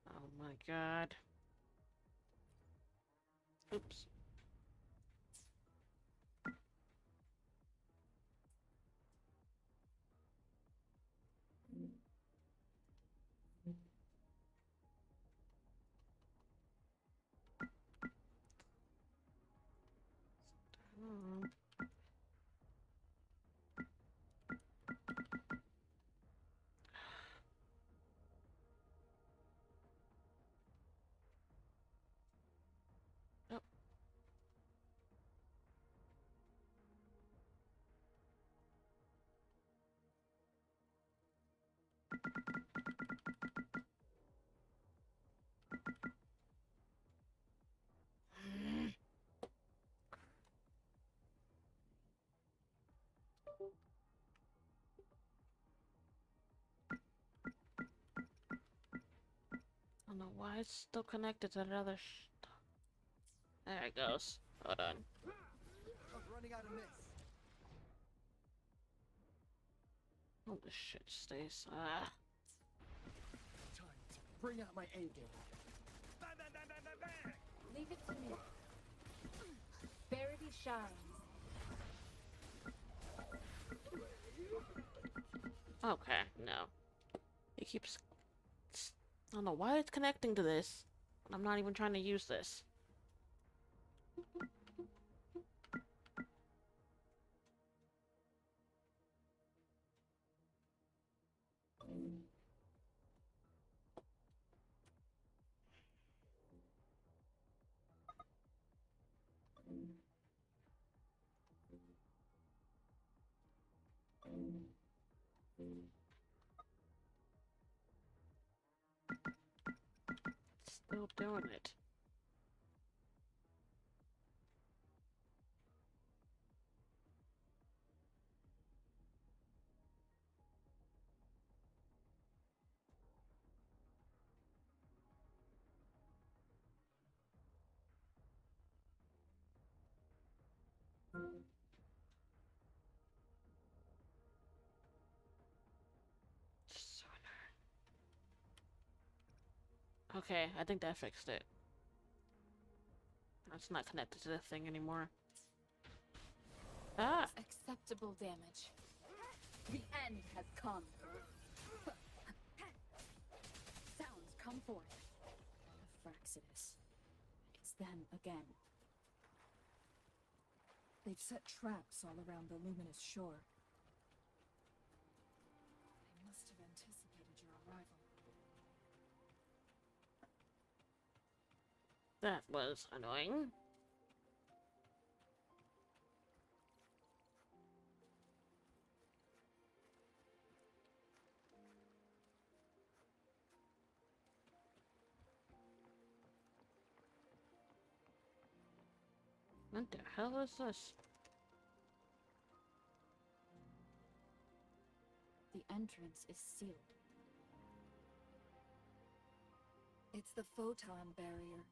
Oh my god. Oops. Hmm. Oh. I don't know why it's still connected to that other There it goes. Hold on. I'm running out of mist. Oh, this shit stays. Ah. Time to bring out my A game. Bang, bang, bang, bang, bang, bang. Leave it to me. Prosperity shines. Okay, no. It keeps... I don't know why it's connecting to this. I'm not even trying to use this. Still doing it. Okay, I think that fixed it. It's not connected to the thing anymore. Ah! Acceptable damage. The end has come. Sounds come forth. The Fraxidus. It's them again. They've set traps all around the luminous shore. They must have anticipated your arrival. That was annoying. What the hell is this? The entrance is sealed. It's the photon barrier,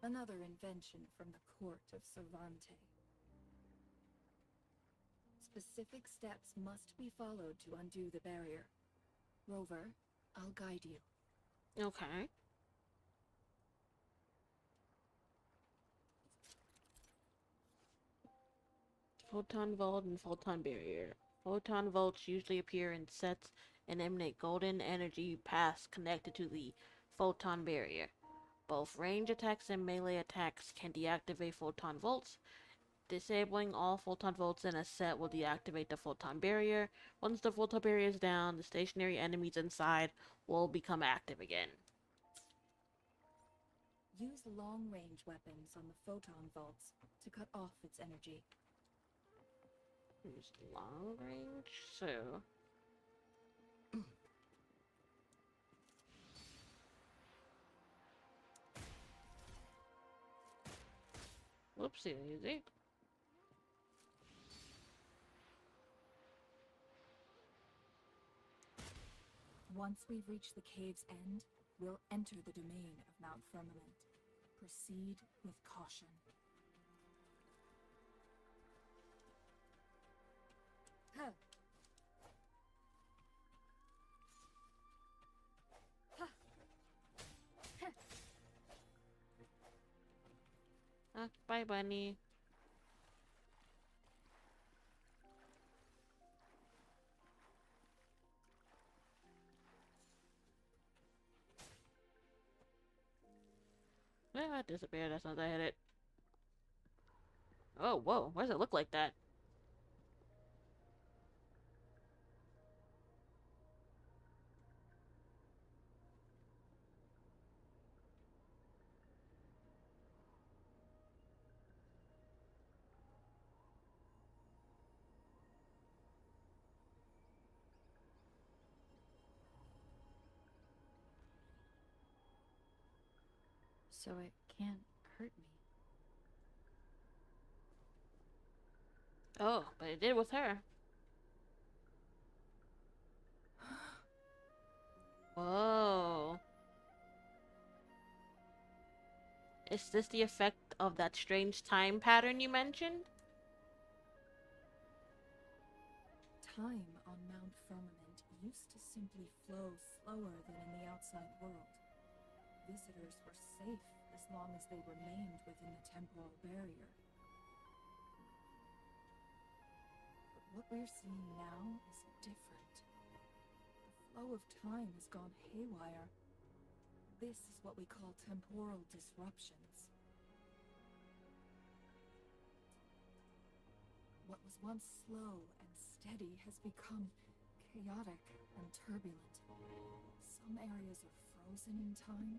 another invention from the court of Cervante. Specific steps must be followed to undo the barrier. Rover, I'll guide you. Okay. Photon vault and photon barrier. Photon vaults usually appear in sets and emanate golden energy paths connected to the photon barrier. Both range attacks and melee attacks can deactivate photon vaults. Disabling all photon vaults in a set will deactivate the photon barrier. Once the photon barrier is down, the stationary enemies inside will become active again. Use long-range weapons on the photon vaults to cut off its energy. Use long range, so... Whoopsie daisy. Once we've reached the cave's end, we'll enter the domain of Mount Firmament. Proceed with caution. Huh. Bye, bunny. Yeah, it disappeared as soon as I hit it. Oh, whoa. Why does it look like that? So it can't hurt me. Oh, but it did with her. Whoa. Is this the effect of that strange time pattern you mentioned? Time on Mount Firmament used to simply flow slower than in the outside world. Visitors were safe as long as they remained within the temporal barrier. What we're seeing now is different. The flow of time has gone haywire. This is what we call temporal disruptions. What was once slow and steady has become chaotic and turbulent. Some areas are frozen in time,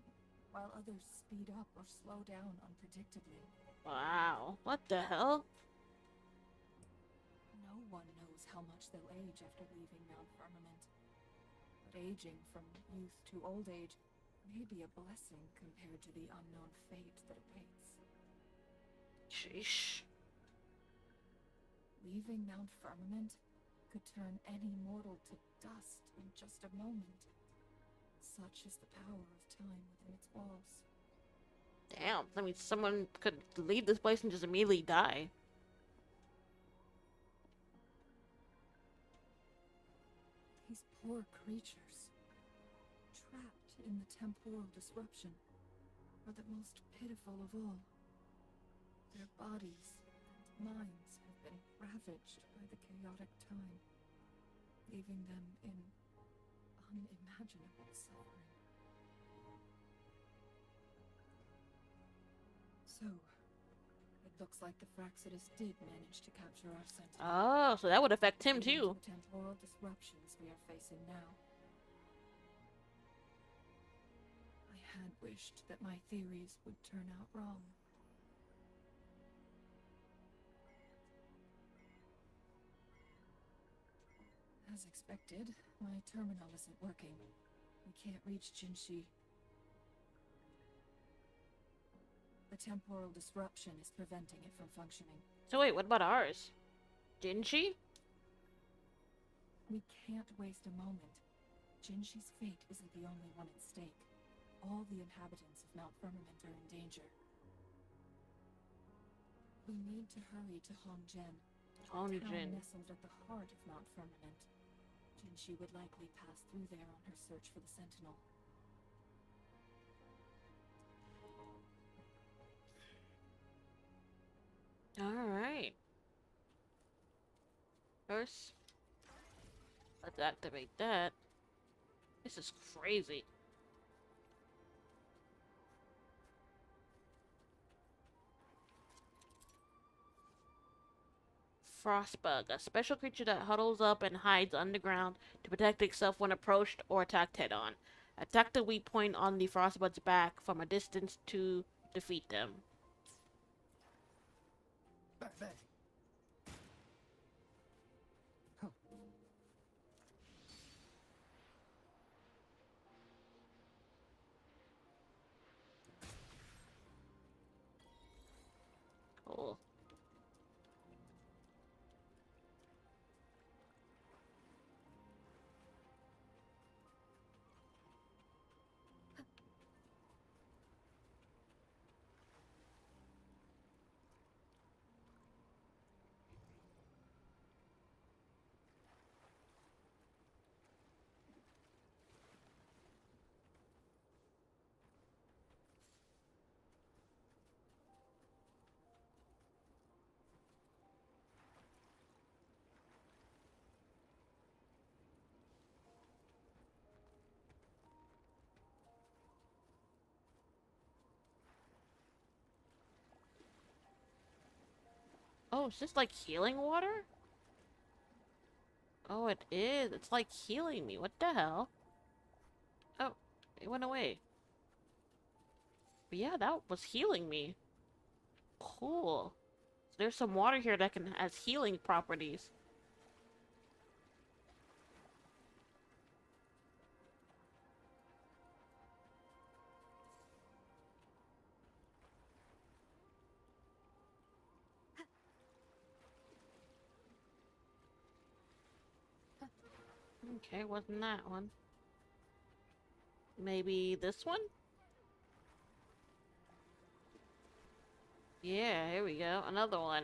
while others speed up or slow down unpredictably. Wow. What the hell? No one knows how much they'll age after leaving Mount Firmament. But aging from youth to old age may be a blessing compared to the unknown fate that awaits. Sheesh. Leaving Mount Firmament could turn any mortal to dust in just a moment. Such is the power of time within its walls. Damn. I mean, someone could leave this place and just immediately die. These poor creatures, trapped in the temporal disruption, are the most pitiful of all. Their bodies and minds have been ravaged by the chaotic time, leaving them in unimaginable suffering. So, it looks like the Fraxidus did manage to capture our sentinel. Oh, so that would affect him leading too. to the temporal disruptions we are facing now. I had wished that my theories would turn out wrong. As expected, my terminal isn't working. We can't reach Jinshi. The temporal disruption is preventing it from functioning. So wait, what about ours? Didn't she? We can't waste a moment. Jinshi's fate isn't the only one at stake. All the inhabitants of Mount Firmament are in danger. We need to hurry to Hongjen. Hongjen. Town nestled at the heart of Mount Firmament. Jinshi would likely pass through there on her search for the Sentinel. Alright. First, let's activate that. This is crazy. Frostbug, a special creature that huddles up and hides underground to protect itself when approached or attacked head-on. Attack the weak point on the Frostbug's back from a distance to defeat them. Bang, bang. Huh. Cool. Oh, is this like healing water? Oh, it is. It's like healing me. What the hell? Oh, it went away. But yeah, that was healing me. Cool. So there's some water here that has healing properties. Okay, wasn't that one. Maybe this one? Yeah, here we go. Another one.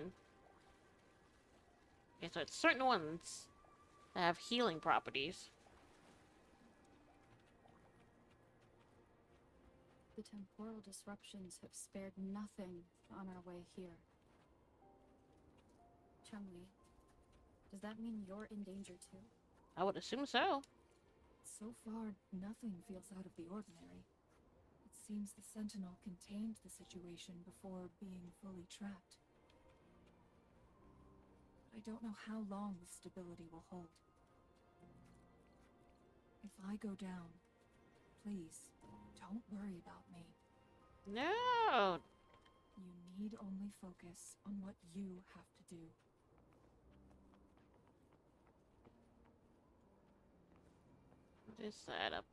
Okay, so it's certain ones that have healing properties. The temporal disruptions have spared nothing on our way here. Chumley, Does that mean you're in danger too? I would assume so. So far, nothing feels out of the ordinary. It seems the Sentinel contained the situation before being fully trapped. But I don't know how long the stability will hold. If I go down, please, don't worry about me. No. You need only focus on what you have to do. This side up.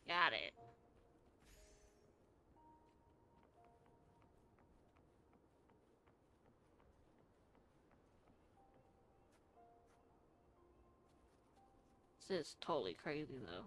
Got it. This is totally crazy though.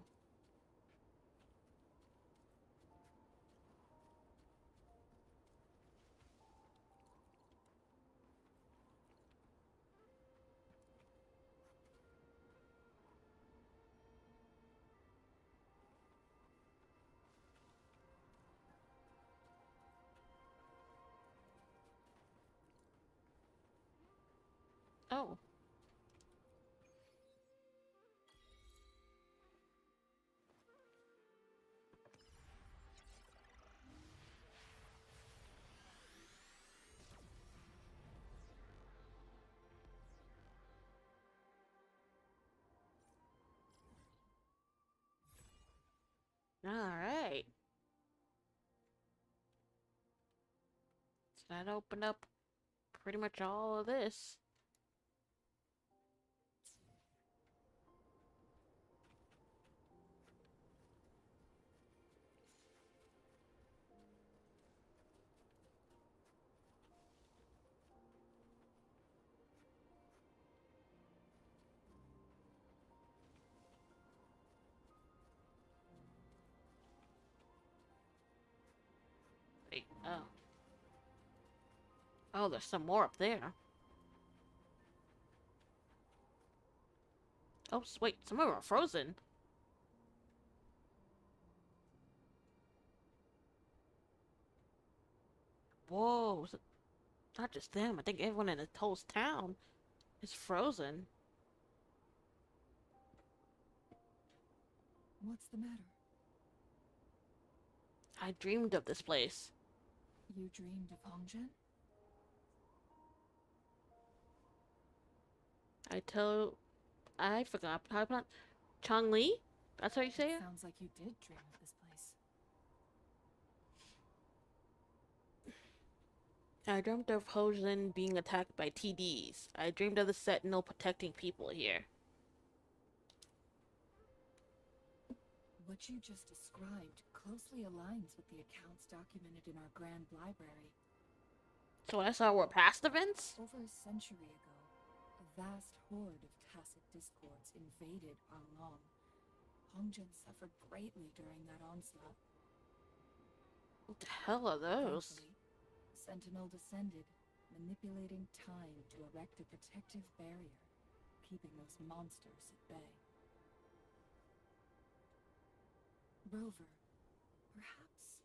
Oh. Alright. So that opened up pretty much all of this. Wait, oh. Oh, there's some more up there. Oh, wait, some of them are frozen. Whoa, is it not just them. I think everyone in the whole town is frozen. What's the matter? I dreamed of this place. You dreamed of Hongzhen? I forgot how to pronounce Changli? That's how you say it? Sounds like you did dream of this place. I dreamt of Hojin being attacked by TDs. I dreamed of the Sentinel protecting people here. What you just described closely aligns with the accounts documented in our Grand Library. So I saw we're past events? Over a century ago, a vast horde of tacit discords invaded Arlong. Hongzhen suffered greatly during that onslaught. What the hell are those? Thankfully, Sentinel descended, manipulating time to erect a protective barrier, keeping those monsters at bay. Rover, perhaps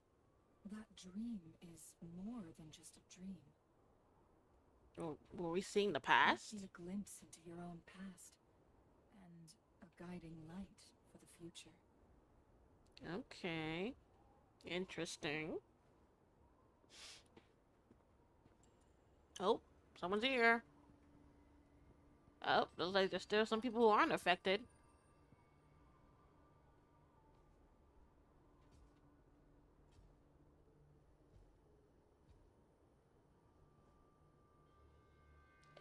that dream is more than just a dream. Were we seeing the You past? see a glimpse into your own past, and a guiding light for the future. Okay. Interesting. Oh, someone's here. Oh, looks like there's still some people who aren't affected.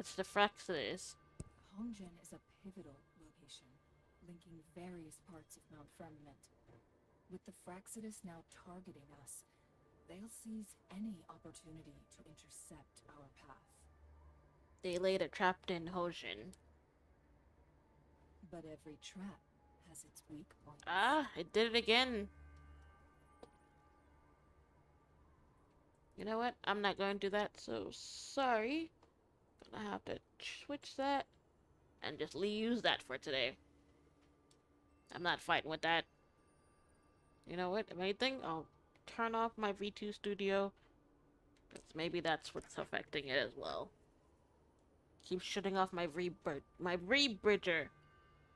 It's the Frexes. Hongzhen is a pivotal location, linking various parts of Mount Firmament. With the Fraxidus now targeting us, they'll seize any opportunity to intercept our path. They laid a trap in Hojin. But every trap has its weak points. Ah, it did it again. You know what? I'm not going to do that, so sorry. I have to switch that and just use that for today. I'm not fighting with that. You know what? If anything, I'll turn off my V2 Studio. Maybe that's what's affecting it as well. Keep shutting off my rebridger,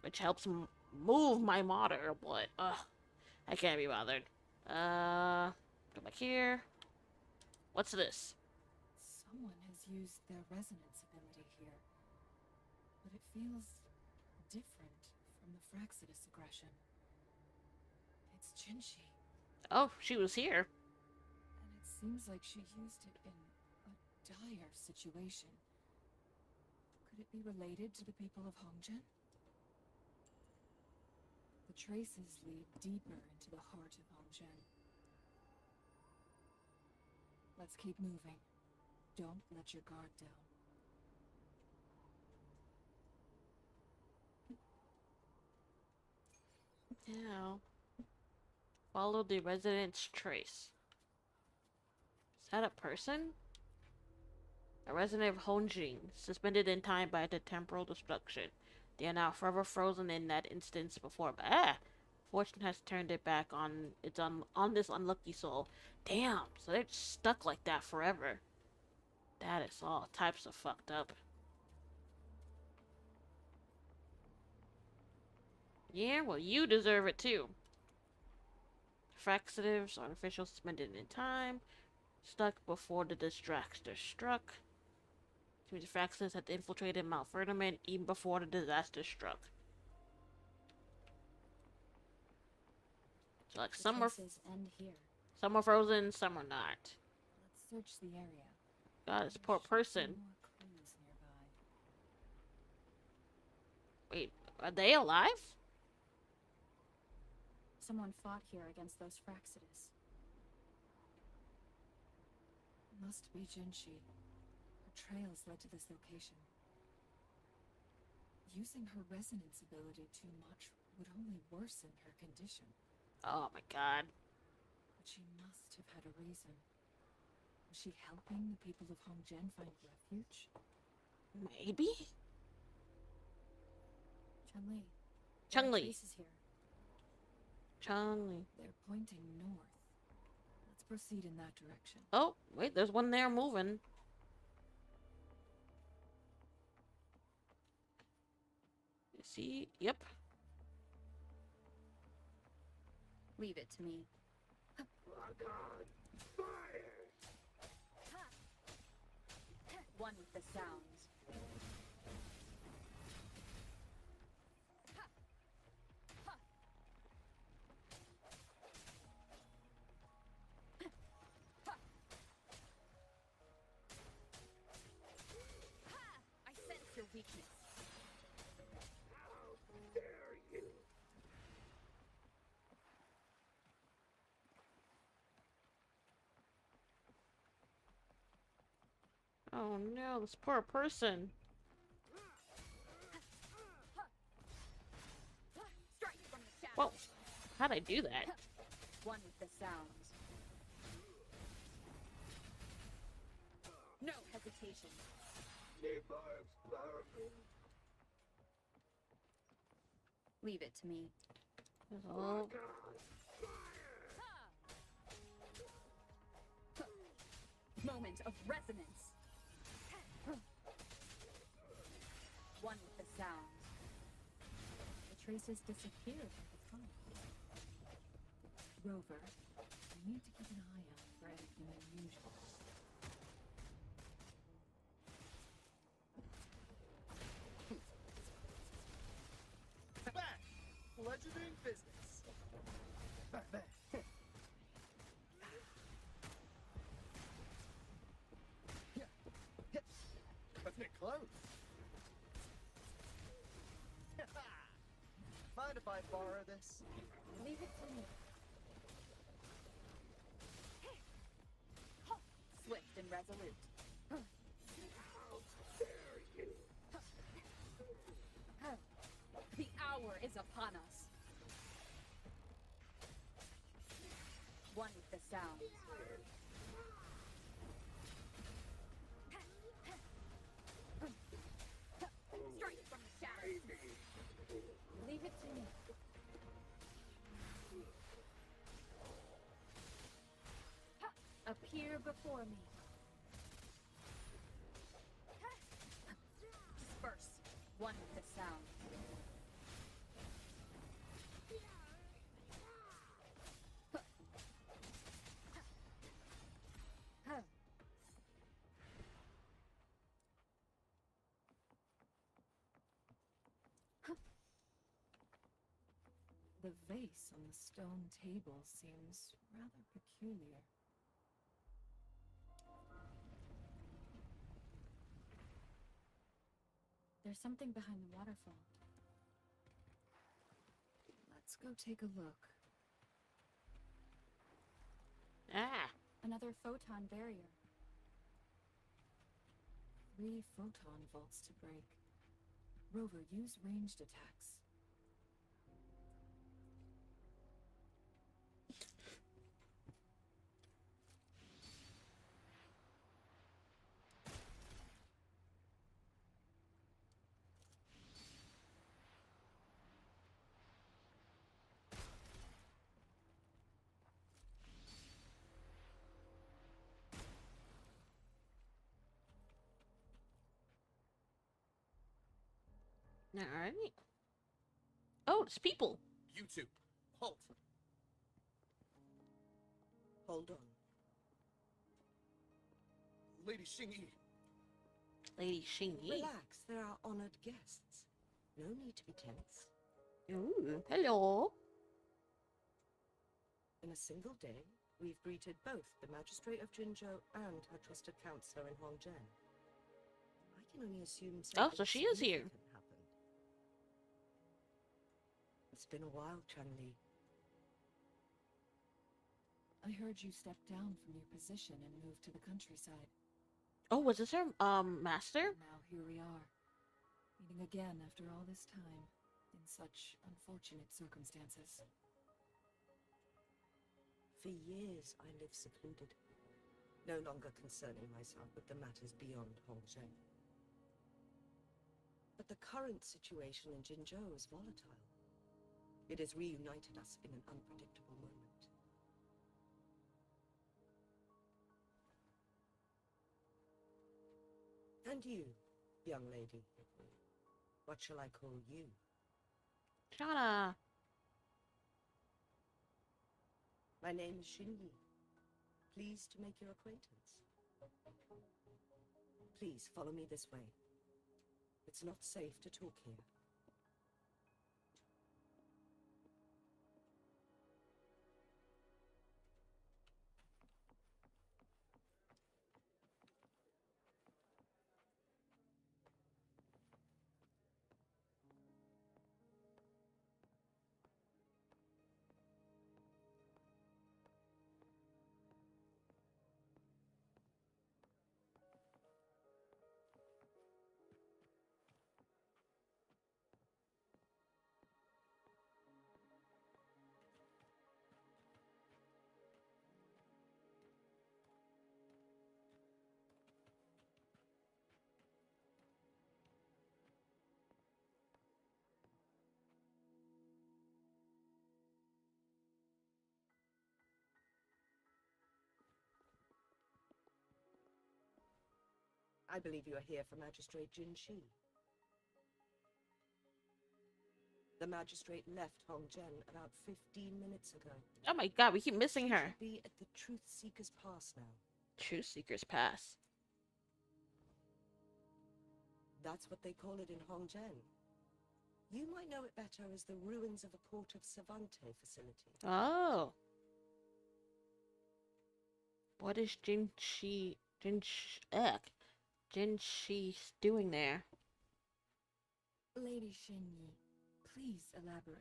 which helps move my modder, but I can't be bothered. Go back here. What's this? Someone has used their resonance ability here, but it feels different from the Fraxidus aggression. It's Jinshi, Oh, she was here. and it seems like she used it in a dire situation. Could it be related to the people of Hongzhen? The traces lead deeper into the heart of Hongzhen. Let's keep moving. Don't let your guard down. Now, follow the resident's trace. Is that a person? A resident of Hongjing, suspended in time by the temporal destruction. They are now forever frozen in that instance before. Fortune has turned it back on on this unlucky soul. Damn, so they're just stuck like that forever. That is all types of fucked up. Yeah, well, you deserve it too. Fraxitives, artificial suspended in time, stuck before the distractor struck. The Fraxitives had infiltrated Mount Firmament even before the disaster struck. So, like, some are end here. some are frozen, some are not. Let's search the area. God, this poor person. More clues nearby. Wait, are they alive? Someone fought here against those Fraxidus. Must be Jinshi. Her trails led to this location. Using her resonance ability too much would only worsen her condition. Oh my god. But she must have had a reason. Was she helping the people of Hongzhen find refuge? Maybe? Chun-Li. Chun-Li. Traces here. Chun-Li. They're pointing north. Let's proceed in that direction. Oh, wait, there's one there moving. You see? Yep. Leave it to me. One with the sounds. I sense your weakness. Oh no, this poor person. Strike from the shadows. Whoa, how'd I do that? One with the sounds. No hesitation. Leave it to me. Oh, Moment of resonance. One with the sounds. The traces disappeared at the time. Rover, you need to keep an eye out for anything unusual. Back! Pleasure doing business. Back. Let's get close. Mind if I borrow this? Leave it to me. Swift and resolute. The hour is upon us. One with the sounds. here before me. Disperse. One with the sound. Huh. The vase on the stone table seems rather peculiar. There's something behind the waterfall. Let's go take a look. Ah. Another photon barrier. 3 photon vaults to break. Rover, use ranged attacks. Alright. Oh, it's people. You two, halt. Hold on. Lady Xingyi, Lady Xingyi. Relax, there are honored guests. No need to be tense. Ooh, hello. In a single day, we've greeted both the Magistrate of Jinzhou and her trusted counselor in Hongzhen. I can only assume Oh, something so she is here. significant happened. It's been a while, Chun-Li. I heard you stepped down from your position and moved to the countryside. Oh, was this her master? And now here we are, meeting again after all this time, in such unfortunate circumstances. For years, I lived secluded, no longer concerning myself with the matters beyond Hongzhen. But the current situation in Jinzhou is volatile. It has reunited us in an unpredictable moment. And you, young lady, what shall I call you? Shana. My name is Xinyi. Pleased to make your acquaintance. Please follow me this way. It's not safe to talk here. I believe you are here for Magistrate Jin Shi. The magistrate left Hongzhen about 15 minutes ago. Oh my god, we keep missing her. She'll be at the Truth Seeker's Pass now. Truth Seeker's Pass. That's what they call it in Hongzhen. You might know it better as the ruins of a Port of Savante facility. Oh. What is Jinshi doing there? Lady Xinyi, please elaborate.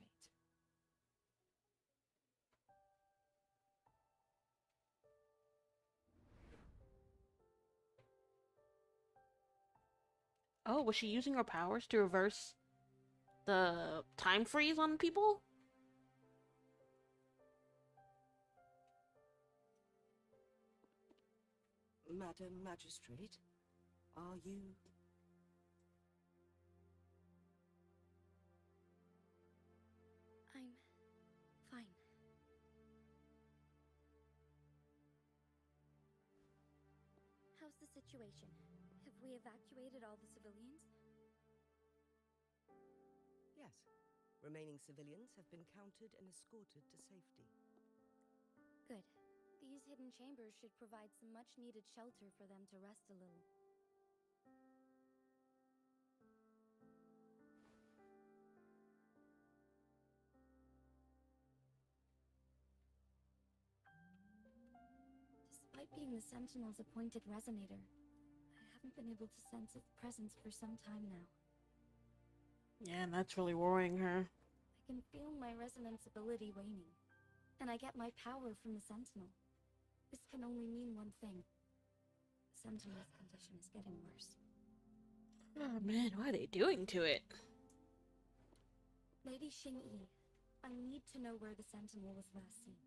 Oh, was she using her powers to reverse the time freeze on people? Madam Magistrate, are you... I'm fine. situation? Have we evacuated all the civilians? Yes. Remaining civilians have been counted and escorted to safety. Good. These hidden chambers should provide some much-needed shelter for them to rest a little. Despite being the Sentinel's appointed resonator, I haven't been able to sense its presence for some time now. Yeah, and that's really worrying her. I can feel my resonance ability waning, and I get my power from the Sentinel. This can only mean one thing. The Sentinel's condition is getting worse. Oh man, what are they doing to it? Lady Xingyi, I need to know where the Sentinel was last seen.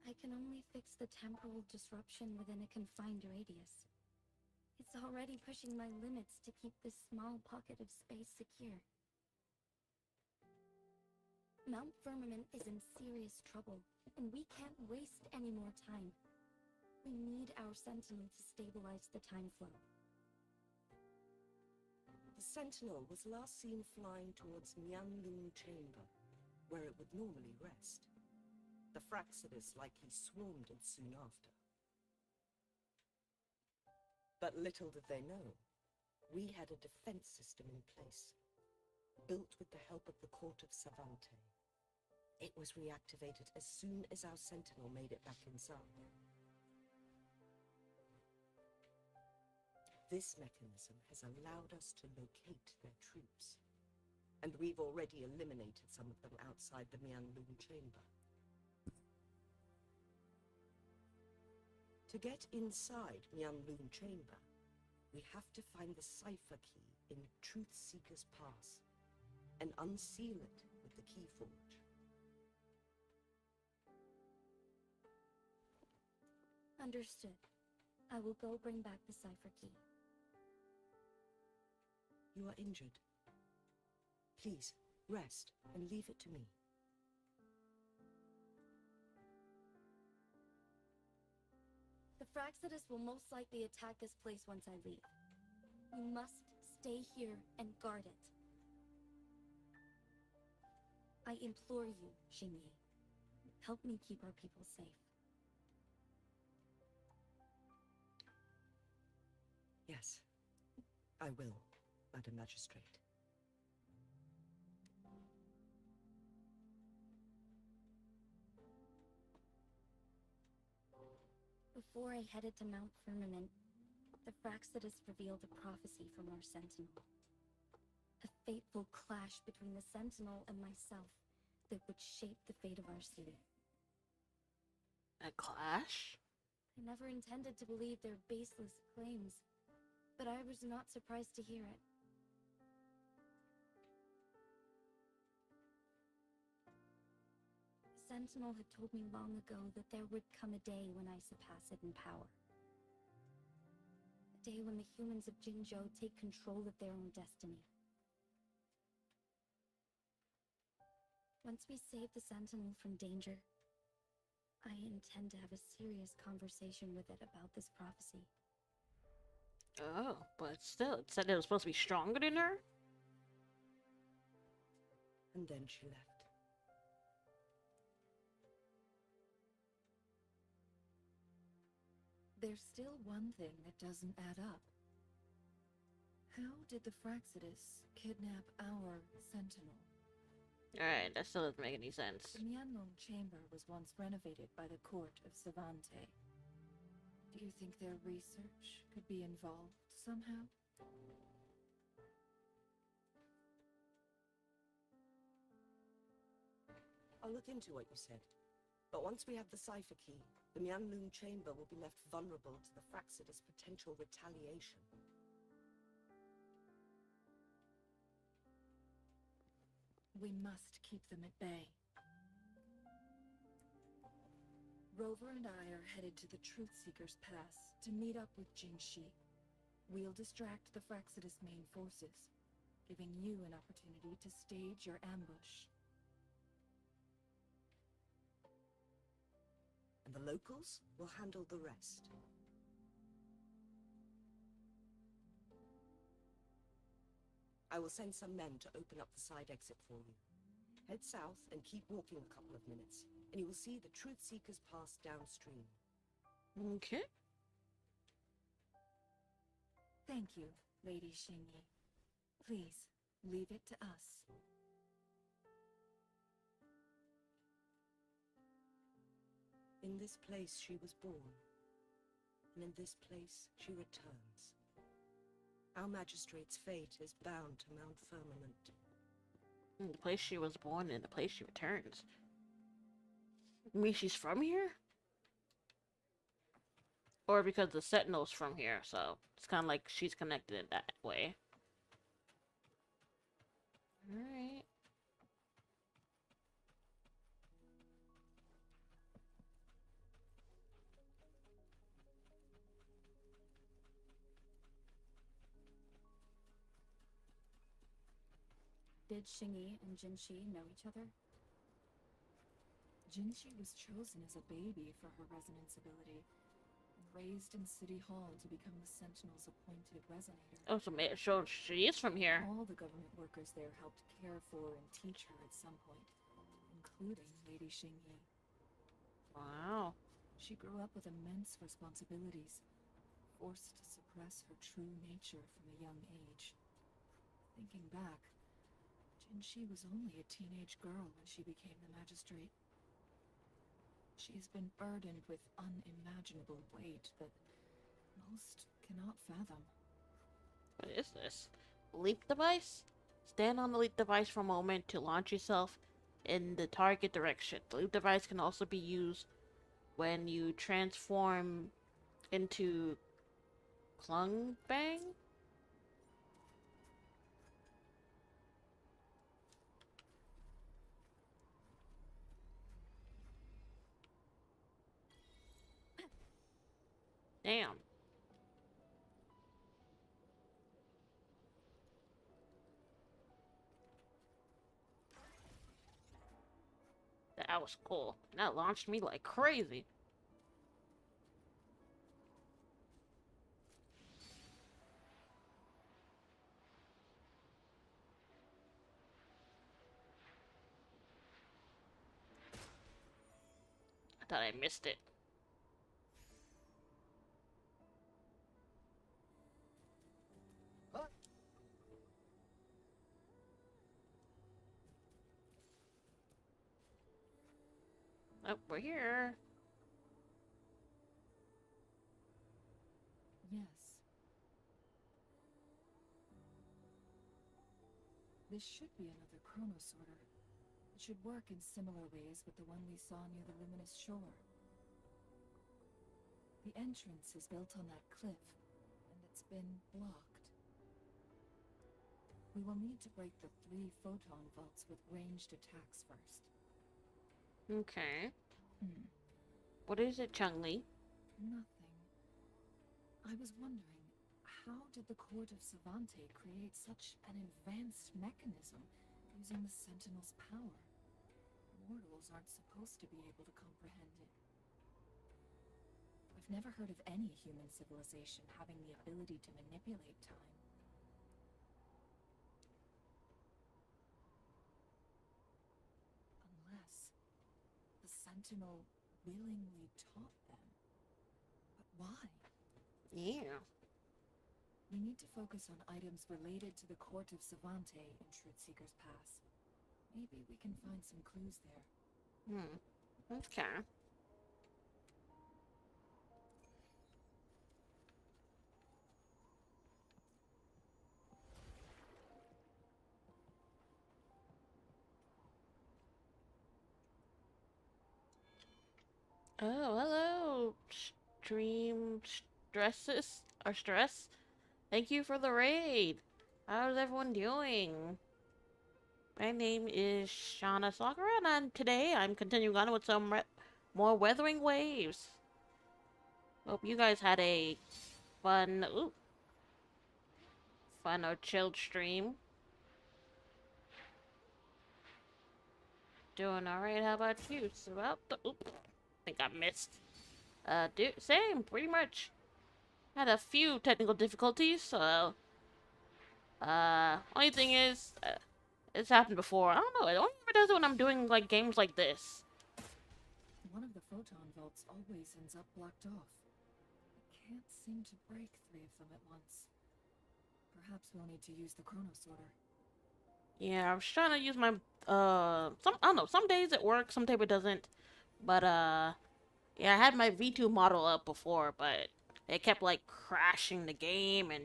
I can only fix the temporal disruption within a confined radius. It's already pushing my limits to keep this small pocket of space secure. Mount Firmament is in serious trouble, and we can't waste any more time. We need our Sentinel to stabilize the time flow. The Sentinel was last seen flying towards Mianlun Chamber, where it would normally rest. The Fraxidus likely swarmed it soon after. But little did they know, we had a defense system in place, built with the help of the Court of Savante. It was reactivated as soon as our Sentinel made it back inside. This mechanism has allowed us to locate their troops, and we've already eliminated some of them outside the Mianlun Chamber. To get inside Mianlun Chamber, we have to find the cipher key in Truthseeker's Pass and unseal it with the Keyforge. Understood. I will go bring back the cipher key. You are injured. Please, rest and leave it to me. The Fraxidus will most likely attack this place once I leave. You must stay here and guard it. I implore you, Xingyi. Help me keep our people safe. Yes, I will, Madam Magistrate. Before I headed to Mount Firmament, the Fraxidus revealed a prophecy from our Sentinel. A fateful clash between the Sentinel and myself that would shape the fate of our city. A clash? I never intended to believe their baseless claims, but I was not surprised to hear it. The Sentinel had told me long ago that there would come a day when I surpass it in power. A day when the humans of Jinzhou take control of their own destiny. Once we save the Sentinel from danger, I intend to have a serious conversation with it about this prophecy. Oh, but still, it said it was supposed to be stronger than her? And then she left. There's still one thing that doesn't add up. How did the Fraxidus kidnap our Sentinel? Alright, that still doesn't make any sense. The Mianlong Chamber was once renovated by the Court of Savante. Do you think their research could be involved somehow? I'll look into what you said. But once we have the cipher key, the Mianlun Chamber will be left vulnerable to the Fraxidus' potential retaliation. We must keep them at bay. Rover and I are headed to the Truthseeker's Pass to meet up with Jingxi. We'll distract the Fraxidus' main forces, giving you an opportunity to stage your ambush. and the locals will handle the rest. I will send some men to open up the side exit for you. Head south and keep walking a couple of minutes, and you will see the Truth Seekers pass downstream. Okay. Thank you, Lady Xingyi. Please, leave it to us. In this place she was born, and in this place she returns. Our magistrate's fate is bound to Mount Firmament. The place she was born and the place she returns. I mean, she's from here? Or because the Sentinel's from here, so it's kind of like she's connected in that way. Alright. Did Xingyi and Jinshi know each other? Jinshi was chosen as a baby for her resonance ability, and raised in City Hall to become the Sentinel's appointed resonator. Oh, so she is from here. All the government workers there helped care for and teach her at some point, including Lady Xingyi. Wow. She grew up with immense responsibilities, forced to suppress her true nature from a young age. Thinking back, Jinshi was only a teenage girl when she became the magistrate. She has been burdened with unimaginable weight that most cannot fathom. What is this? Leap device? Stand on the leap device for a moment to launch yourself in the target direction. The leap device can also be used when you transform into Clung Bang? Damn. That was cool. That launched me like crazy. I thought I missed it. Huh? Oh, we're here. Yes. This should be another chronosorter. It should work in similar ways with the one we saw near the luminous shore. The entrance is built on that cliff, and it's been blocked. We will need to break the 3 photon vaults with ranged attacks first. Okay. What is it, Chun-Li? Nothing. I was wondering, how did the court of Savante create such an advanced mechanism using the Sentinel's power? Mortals aren't supposed to be able to comprehend it. I've never heard of any human civilization having the ability to manipulate time. Unless the Sentinel willingly taught them. But why? Yeah. We need to focus on items related to the court of Savante in Truthseeker's Pass. Maybe we can find some clues there. Okay. Oh, hello, stream stress. Thank you for the raid. How's everyone doing? My name is Shauna Sakura, and today I'm continuing on with some more Wuthering Waves. Hope you guys had a fun or chilled stream. Doing alright, how about you? So about the I think I missed. Same, pretty much. Had a few technical difficulties, so, only thing is, it's happened before. I don't know, it only ever does it when I'm doing, like, games like this. One of the photon vaults always ends up blocked off. I can't seem to break 3 of them at once. Perhaps we'll need to use the chrono sorter. Yeah, I was trying to use my, I don't know, some days it works, some days it doesn't. But, yeah, I had my V2 model up before, but it kept, like, crashing the game and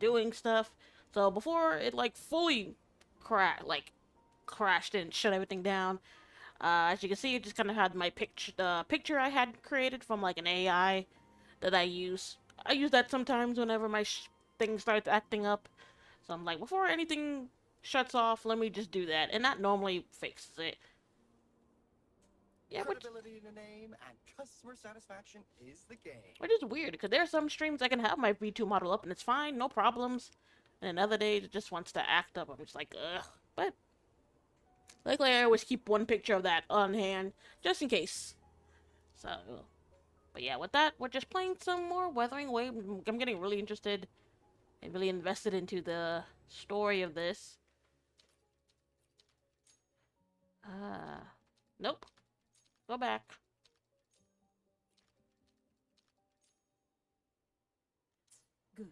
doing stuff. So before it, like, fully crashed and shut everything down, as you can see, it just kind of had my picture I had created from, like, an AI that I use. I use that sometimes whenever my thing starts acting up. So I'm like, before anything shuts off, let me just do that. And that normally fixes it. Yeah, Credibility in the name and customer satisfaction is the game. which is weird, because there are some streams I can have my V2 model up and it's fine, no problems. And then other days it just wants to act up. I'm just like, ugh. But, luckily I always keep one picture of that on hand, just in case. So, but yeah, with that, we're just playing some more Wuthering Wave. I'm getting really interested and really invested into the story of this. Nope. Go back. Good.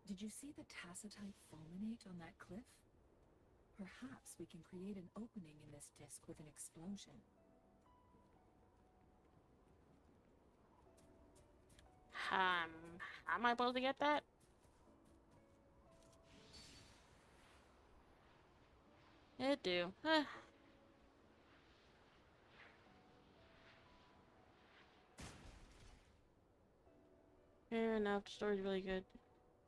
Did you see the tacitite fulminate on that cliff? Perhaps we can create an opening in this disk with an explosion. How am I supposed to get that? It do. Fair enough, the story's really good.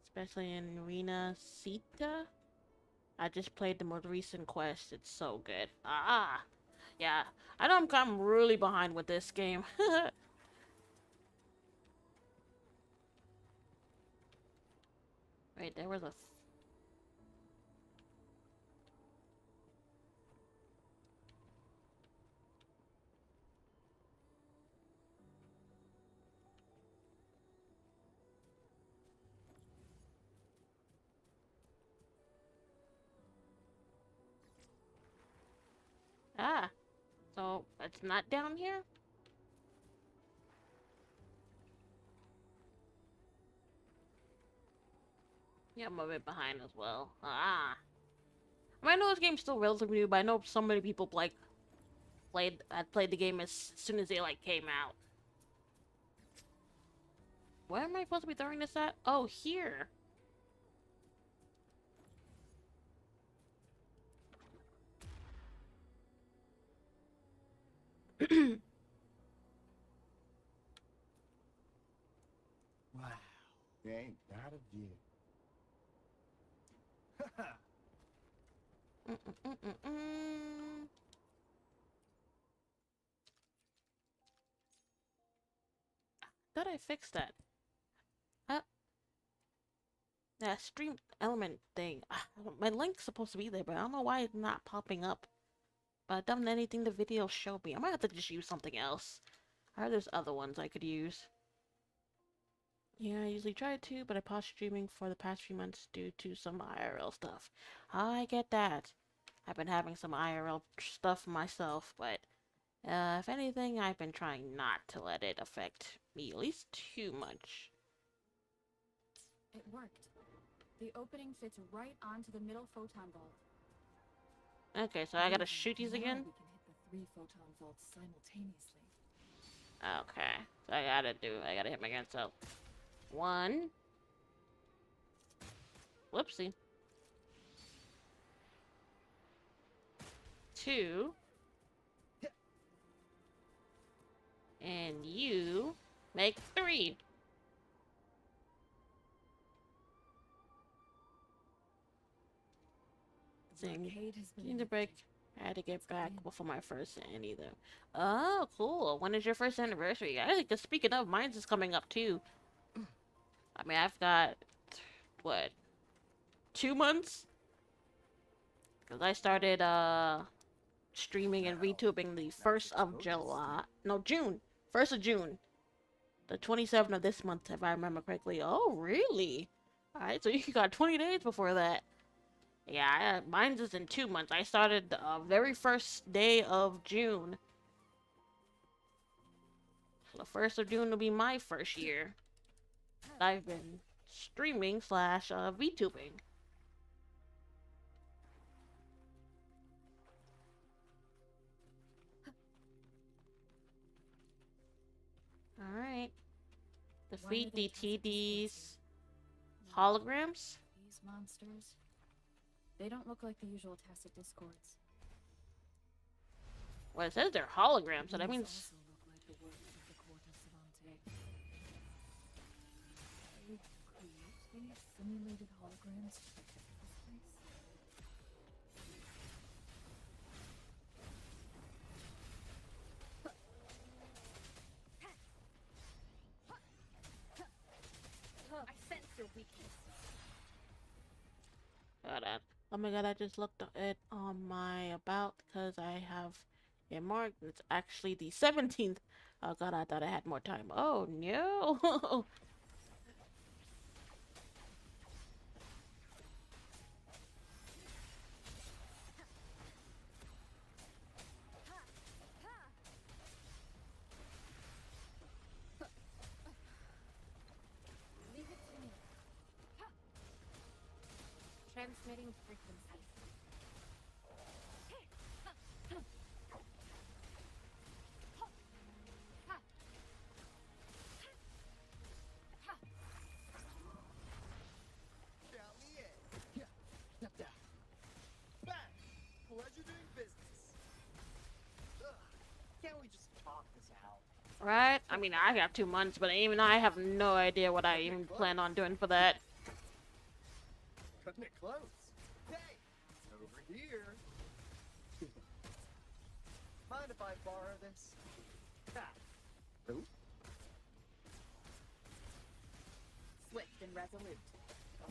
Especially in Arena Sita. I just played the most recent quest. It's so good. Ah! Yeah. I know I'm really behind with this game. Wait, there was a... Ah! So, it's not down here? Yeah, I'm a bit behind as well. Ah! I mean, I know this game's still relatively new, but I know so many people, like, played the game as soon as it, like, came out. Where am I supposed to be throwing this at? Oh, here! Wow. Ain't that a view? Thought I fixed that. That stream element thing. My link's supposed to be there, but I don't know why it's not popping up. But I've done anything the video showed me. I might have to just use something else. I heard there's other ones I could use. Yeah, I usually try to, but I paused streaming for the past few months due to some IRL stuff. I get that. I've been having some IRL stuff myself, but if anything, I've been trying not to let it affect me at least too much. It worked. The opening fits right onto the middle photon vault. Okay, so I gotta shoot these again? Now we can hit the 3 photon vaults simultaneously. Okay, so I gotta hit my gun, so 1. Whoopsie. 2. And you make 3. Blockade has been Need to lifted. break. I had to get back in. before my first any though. Oh, cool. When is your first anniversary? I think, speaking of, mine's is coming up too. I mean, I've got, what, 2 months? Because I started, streaming and retubing the 1st of July. No, June. 1st of June. The 27th of this month, if I remember correctly. Oh, really? Alright, so you got 20 days before that. Yeah, mine's is in 2 months. I started the very first day of June. So the 1st of June will be my first year. I've been streaming slash VTubing. Alright. Defeat the TD's holograms? These monsters, they don't look like the usual tacit discords. Well, it says they're holograms, so that These means... also look like the work of the court of Savante. They create these simulated holograms to protect this place. I sense your weakness. Hold on. Oh my god, I just looked at it on my about because I have it marked. It's actually the 17th. Oh god, I thought I had more time. Oh no! Leave it to me. Transmitting frequency. Count me in. Yeah. Back. Pleasure doing business. Ugh. Can't we just talk this out? Right? I mean, I have 2 months, but even I have no idea what I even plan on doing for that. Cutting it close. Hey, over here. Mind if I borrow this? Ah. Who? Swift and resolute.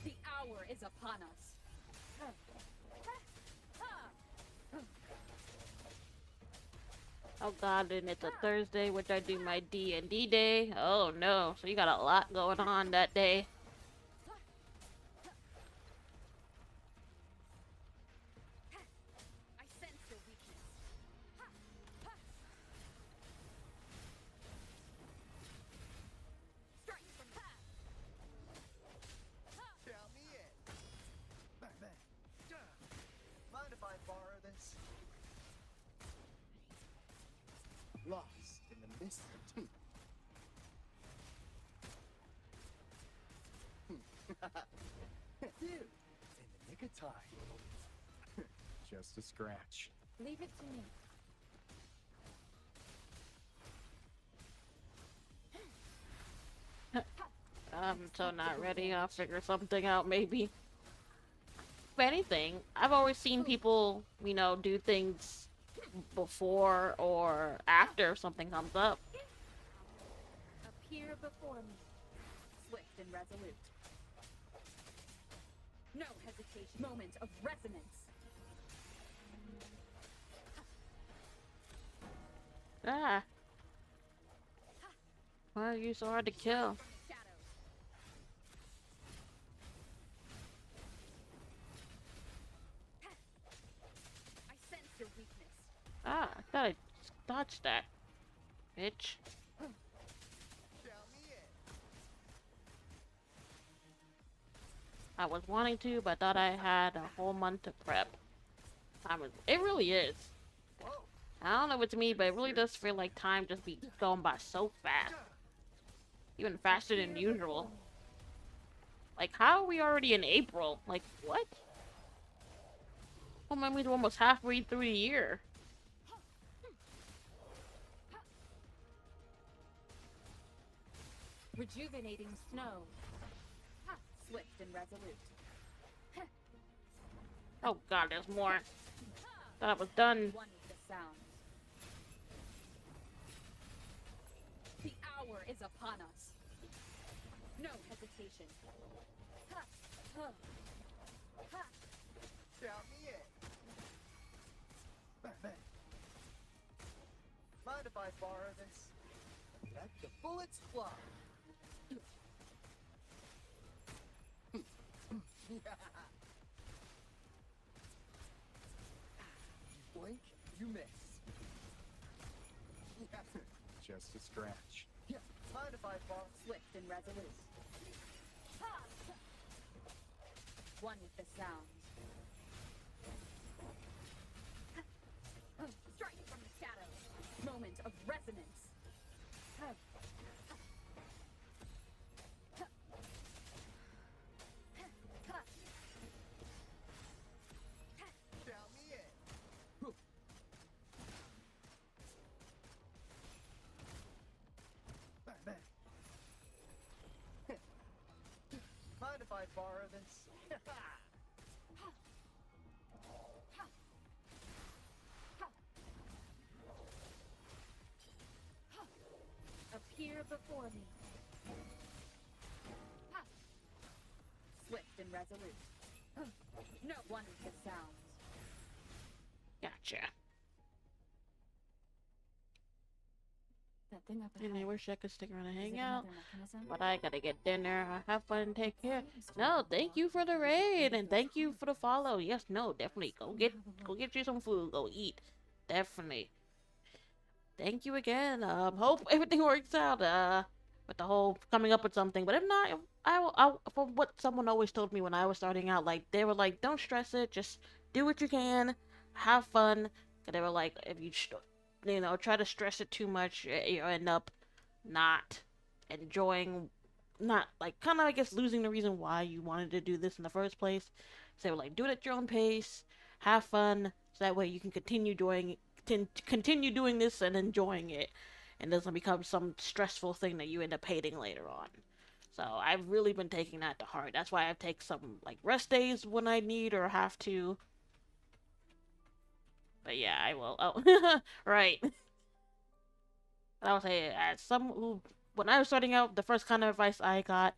The hour is upon us. Oh god, and it's a Thursday, which I do my D&D day. Oh no, so you got a lot going on that day. I sense your weakness. Strike from Count me in. Bang, bang. Mind if I borrow this? Lost in the mist. Dude, in the nick of time. Just a scratch. Leave it to me. I'm so not ready. I'll figure something out maybe. If anything, I've always seen people, you know, do things before or after something comes up. Appear before me. Swift and resolute. No hesitation. Moment of resonance. Ah. Why are you so hard to kill? Shadows. I sense your weakness. Ah, I thought I dodged that. Bitch. Count me in. I was wanting to, but thought I had a whole month to prep. It really is. Whoa. I don't know if it's me, but it really does feel like time just be going by so fast. Even faster than usual. Like, how are we already in April? Like, what? Well, that means we're almost halfway through the year. Rejuvenating snow. Swift and resolute. Oh god, there's more. Thought I was done. One with the sound. The hour is upon us. No hesitation. Count me in. Bang, bang. Mind if I borrow this? Let the bullets fly. You blink, you miss. Just a scratch. Yeah, mind if I fall? Swift and resolute. Ha! One with the sound. Strike from the shadows. Moment of resonance. Count me in. Bang, bang. Mind if I borrow this? Appear before me. Ha! Swift and resolute. No one with the sound. Gotcha. That thing up And I ahead. wish I could stick around and Is hang it out, another mechanism? but I gotta get dinner. Have fun and take care. Seems to No, have thank you for the raid and thank you for the follow. Yes, no, definitely go get you some food. Go eat, definitely. Thank you again. Hope everything works out. With the whole coming up with something. But if not, from what someone always told me when I was starting out, like they were like, don't stress it. Just do what you can, have fun. 'Cause they were like, if you, try to stress it too much, you end up not enjoying, not like kind of I guess losing the reason why you wanted to do this in the first place. So they were like, do it at your own pace, have fun, so that way you can continue doing this and enjoying it, and doesn't become some stressful thing that you end up hating later on. So I've really been taking that to heart. That's why I take some like rest days when I need or have to. But yeah, I will. Oh, right. I would say as some who, when I was starting out, the first kind of advice I got,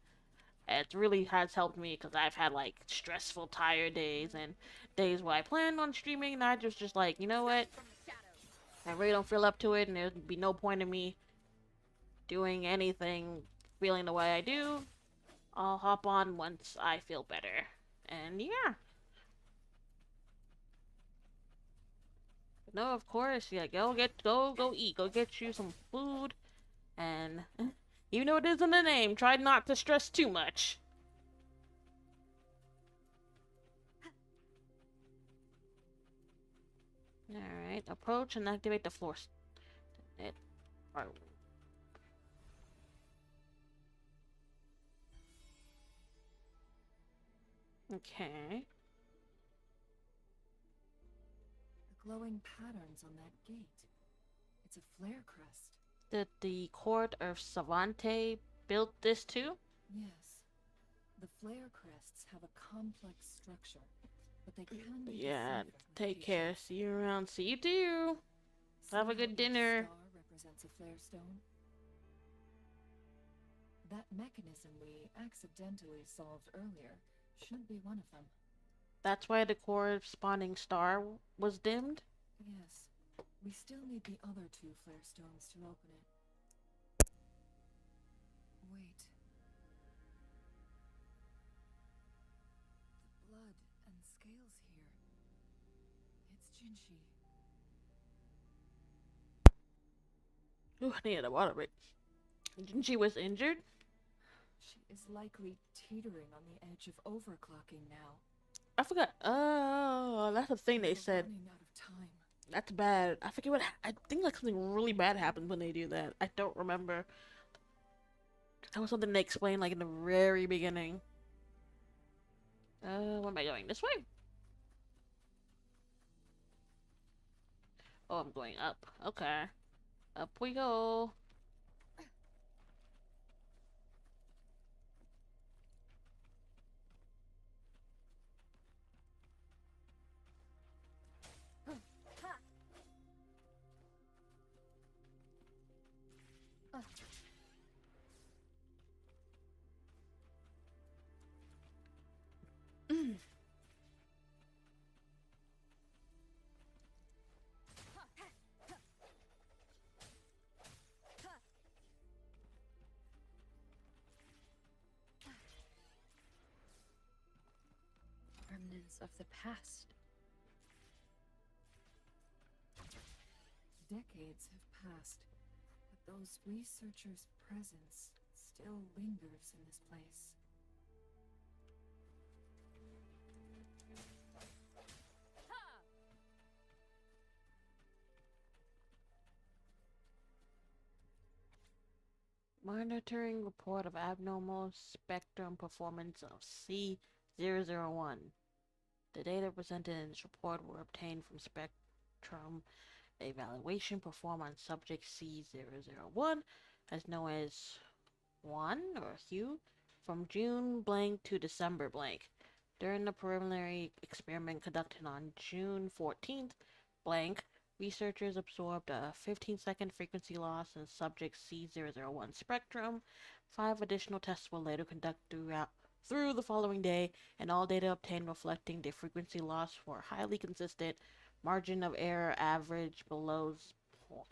it really has helped me because I've had like stressful, tired days and days where I planned on streaming and I just like, you know what? From the shadows. I really don't feel up to it, and there'd be no point in me doing anything feeling the way I do. I'll hop on once I feel better. And yeah. No, of course, yeah, go eat, go get you some food, and even though it is in the name, try not to stress too much. Alright, approach and activate the floor. Okay. The glowing patterns on that gate. It's a flare crest. Did the court of Savante build this too? Yes. The flare crests have a complex structure, but they can be Yeah, deciphered with take care. patience. See you around. See you too. See Have a how good each dinner. star represents a flare stone? That mechanism we accidentally solved earlier should be one of them. That's why the corresponding star was dimmed? Yes. We still need the other two flare stones to open it. Wait. The blood and scales here. It's Jinshi. Ooh, I needed a water break. She was injured? She is likely teetering on the edge of overclocking now. I forgot. Oh, that's the thing they We're said. running out of time. That's bad. I forget what. I think like something really bad happens when they do that. I don't remember. That was something they explained like in the very beginning. What am I going? This way? Oh, I'm going up. Okay. Up we go. visions of the past. Decades have passed, but those researchers' presence still lingers in this place. Monitoring report of abnormal spectrum performance of C001. The data presented in this report were obtained from spectrum evaluation performed on subject C001, as known as 1 or Hugh, from June blank to December blank. During the preliminary experiment conducted on June 14th blank, researchers absorbed a 15-second frequency loss in subject C001 spectrum. 5 additional tests were later conducted through the following day, and all data obtained reflecting the frequency loss were highly consistent. Margin of error average below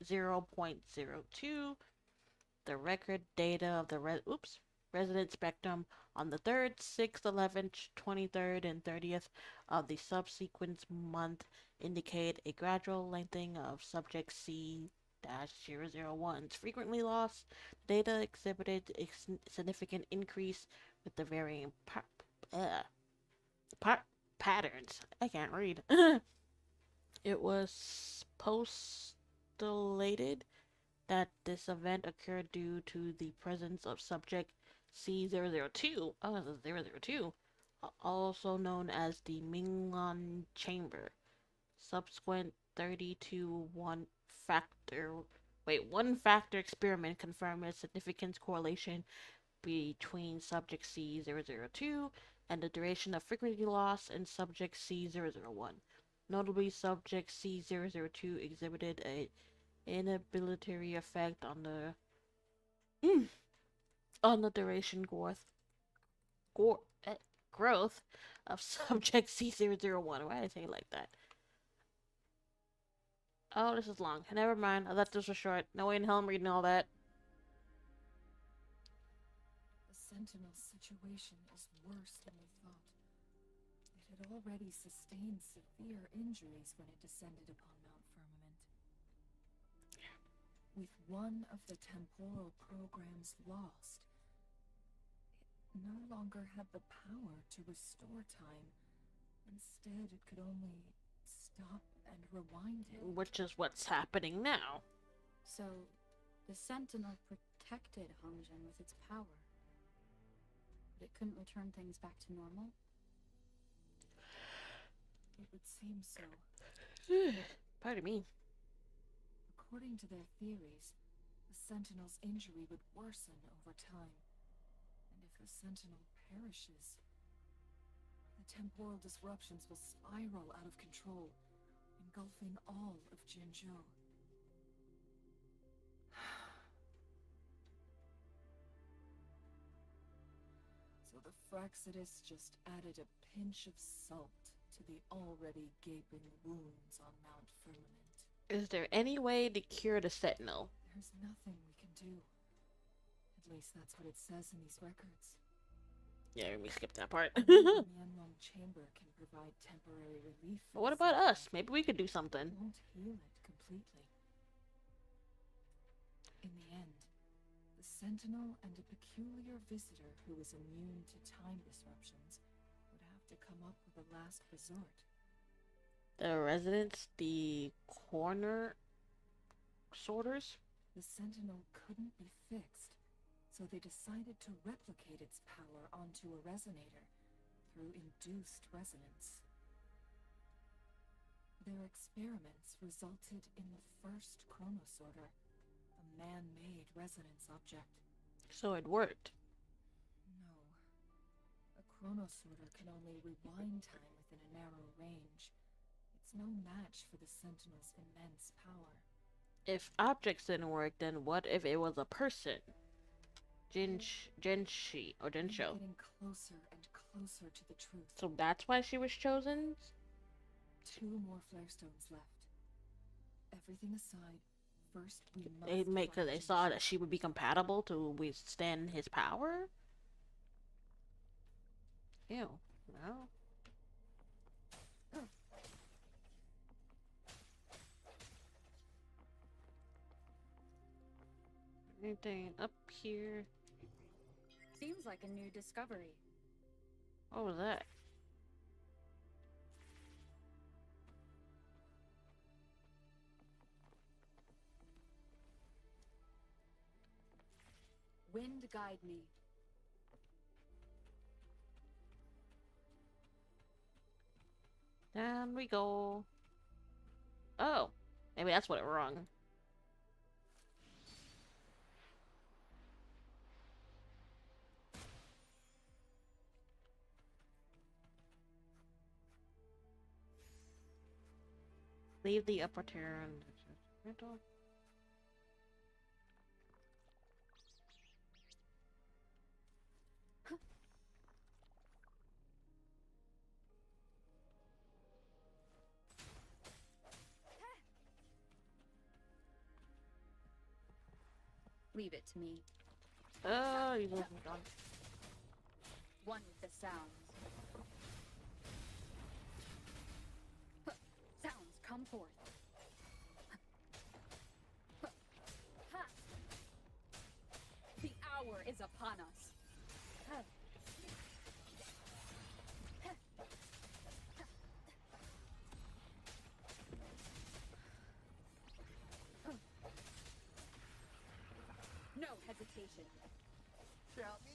0.02. The record data of the resident spectrum on the 3rd, 6th, 11th, 23rd, and 30th of the subsequent month indicate a gradual lengthening of subject C-001's frequently lost. Data exhibited a significant increase with the varying patterns. I can't read. It was postulated that this event occurred due to the presence of subject C002, also known as the Minglan chamber. Subsequent 32 one-factor experiment confirmed a significant correlation between subject C002 and the duration of frequency loss in subject C001. Notably, subject C002 exhibited an inhibitory effect on the duration growth of subject C001. Why did I say it like that? Oh, this is long. Never mind. I thought this was short. No way in hell I'm reading all that. The Sentinel's situation is worse than we thought. It had already sustained severe injuries when it descended upon Mount Firmament. With one of the temporal programs lost, it no longer had the power to restore time. Instead, it could only stop and rewind it. Which is what's happening now. So, the Sentinel protected Hongzhen with its power. But it couldn't return things back to normal? It would seem so. Pardon me. According to their theories, the Sentinel's injury would worsen over time. And if the Sentinel perishes, the temporal disruptions will spiral out of control, engulfing all of Jinzhou. So the Fraxidus just added a pinch of salt to the already gaping wounds on Mount Firmament. Is there any way to cure the Sentinel? There's nothing we can do. At least that's what it says in these records. Yeah, we skipped that part. The Mianlong chamber can provide temporary relief. But what about us? Maybe we could do something. It won't heal it completely. In the end, the Sentinel and a peculiar visitor who is immune to time disruptions would have to come up with a last resort. The residents, the corner sorters? The Sentinel couldn't be fixed, so they decided to replicate its power onto a resonator through induced resonance. Their experiments resulted in the first chronosorter, a man-made resonance object. So it worked. No. A chronosorter can only rewind time within a narrow range. It's no match for the Sentinel's immense power. If objects didn't work, then what if it was a person? Genshi or Gensho. Getting closer and closer to the truth. So that's why she was chosen? 2 more flare stones left. Everything aside, first we must Because they find saw Jinzhou. that she would be compatible to withstand his power? Ew. No. Anything up here? Seems like a new discovery. What was that? Wind guide me. Down we go. Oh, maybe that's what it wrong. Leave the upper tier and rental. Leave it to me. Oh, you left me gone. One with the sounds. Sounds come forth. The hour is upon us. No hesitation. Count me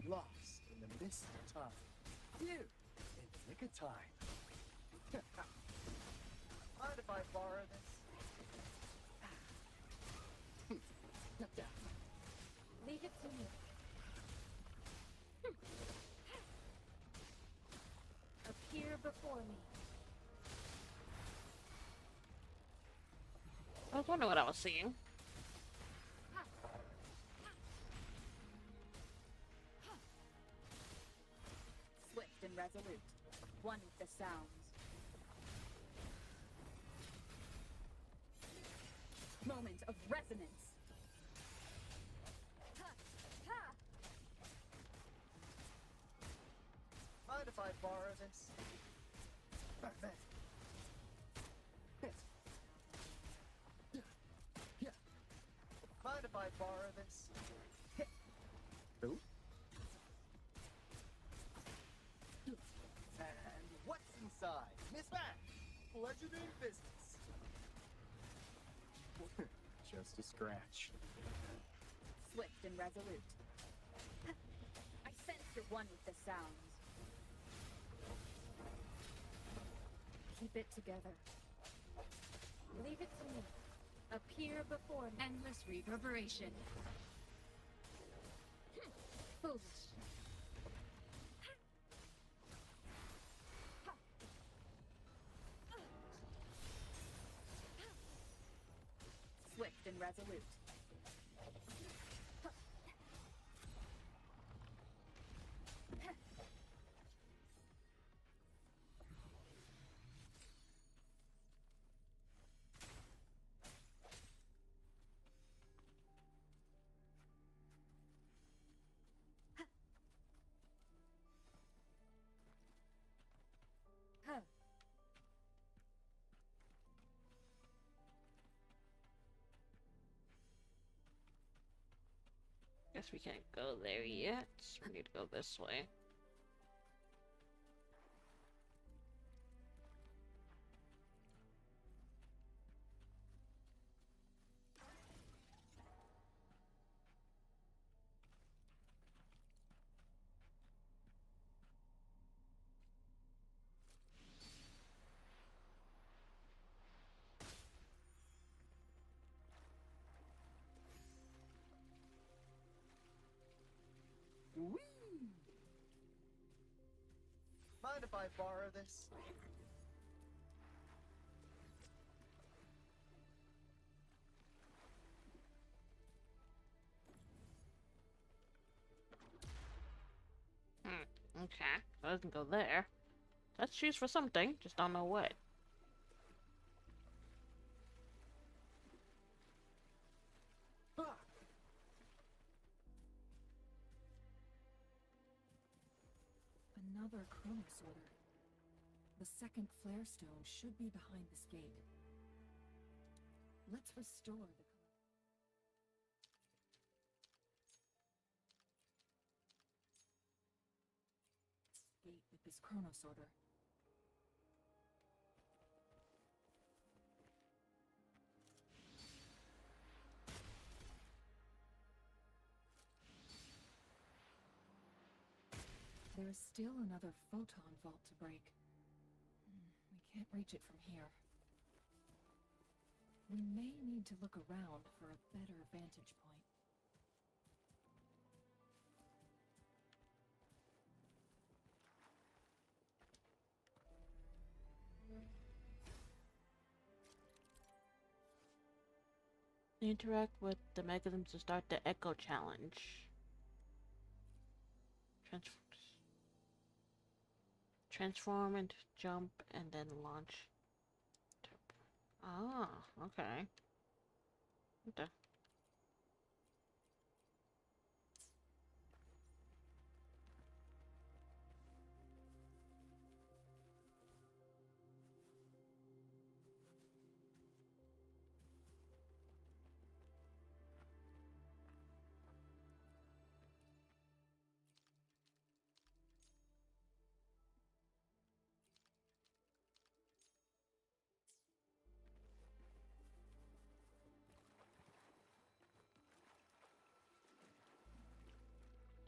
in. Lost in the mist of time. Here, in the nick of time. Mind if I borrow this? Leave it to me. Appear before me. I was wondering what I was seeing. Swift and resolute. One with the sounds. Moment of resonance. Mind if I borrow this? Mind if I borrow this? Who? And what's inside? Miss Back! Pleasure doing business. Just a scratch. Swift and resolute. I sense you're one with the sounds. Keep it together. Leave it to me. Appear before me. Endless reverberation. Foolish. Swift and resolute. Guess we can't go there yet. We need to go this way. Whee! Mind if I borrow this? Okay, so it doesn't go there. Let's choose for something, just don't know what. Ha! Another Chronos order. The second flare stone should be behind this gate. Let's restore the gate with this Chronos order. There is still another photon vault to break. We can't reach it from here. We may need to look around for a better vantage point. Interact with the mechanisms to start the Echo Challenge. Transform and jump and then launch. Ah, okay. What the?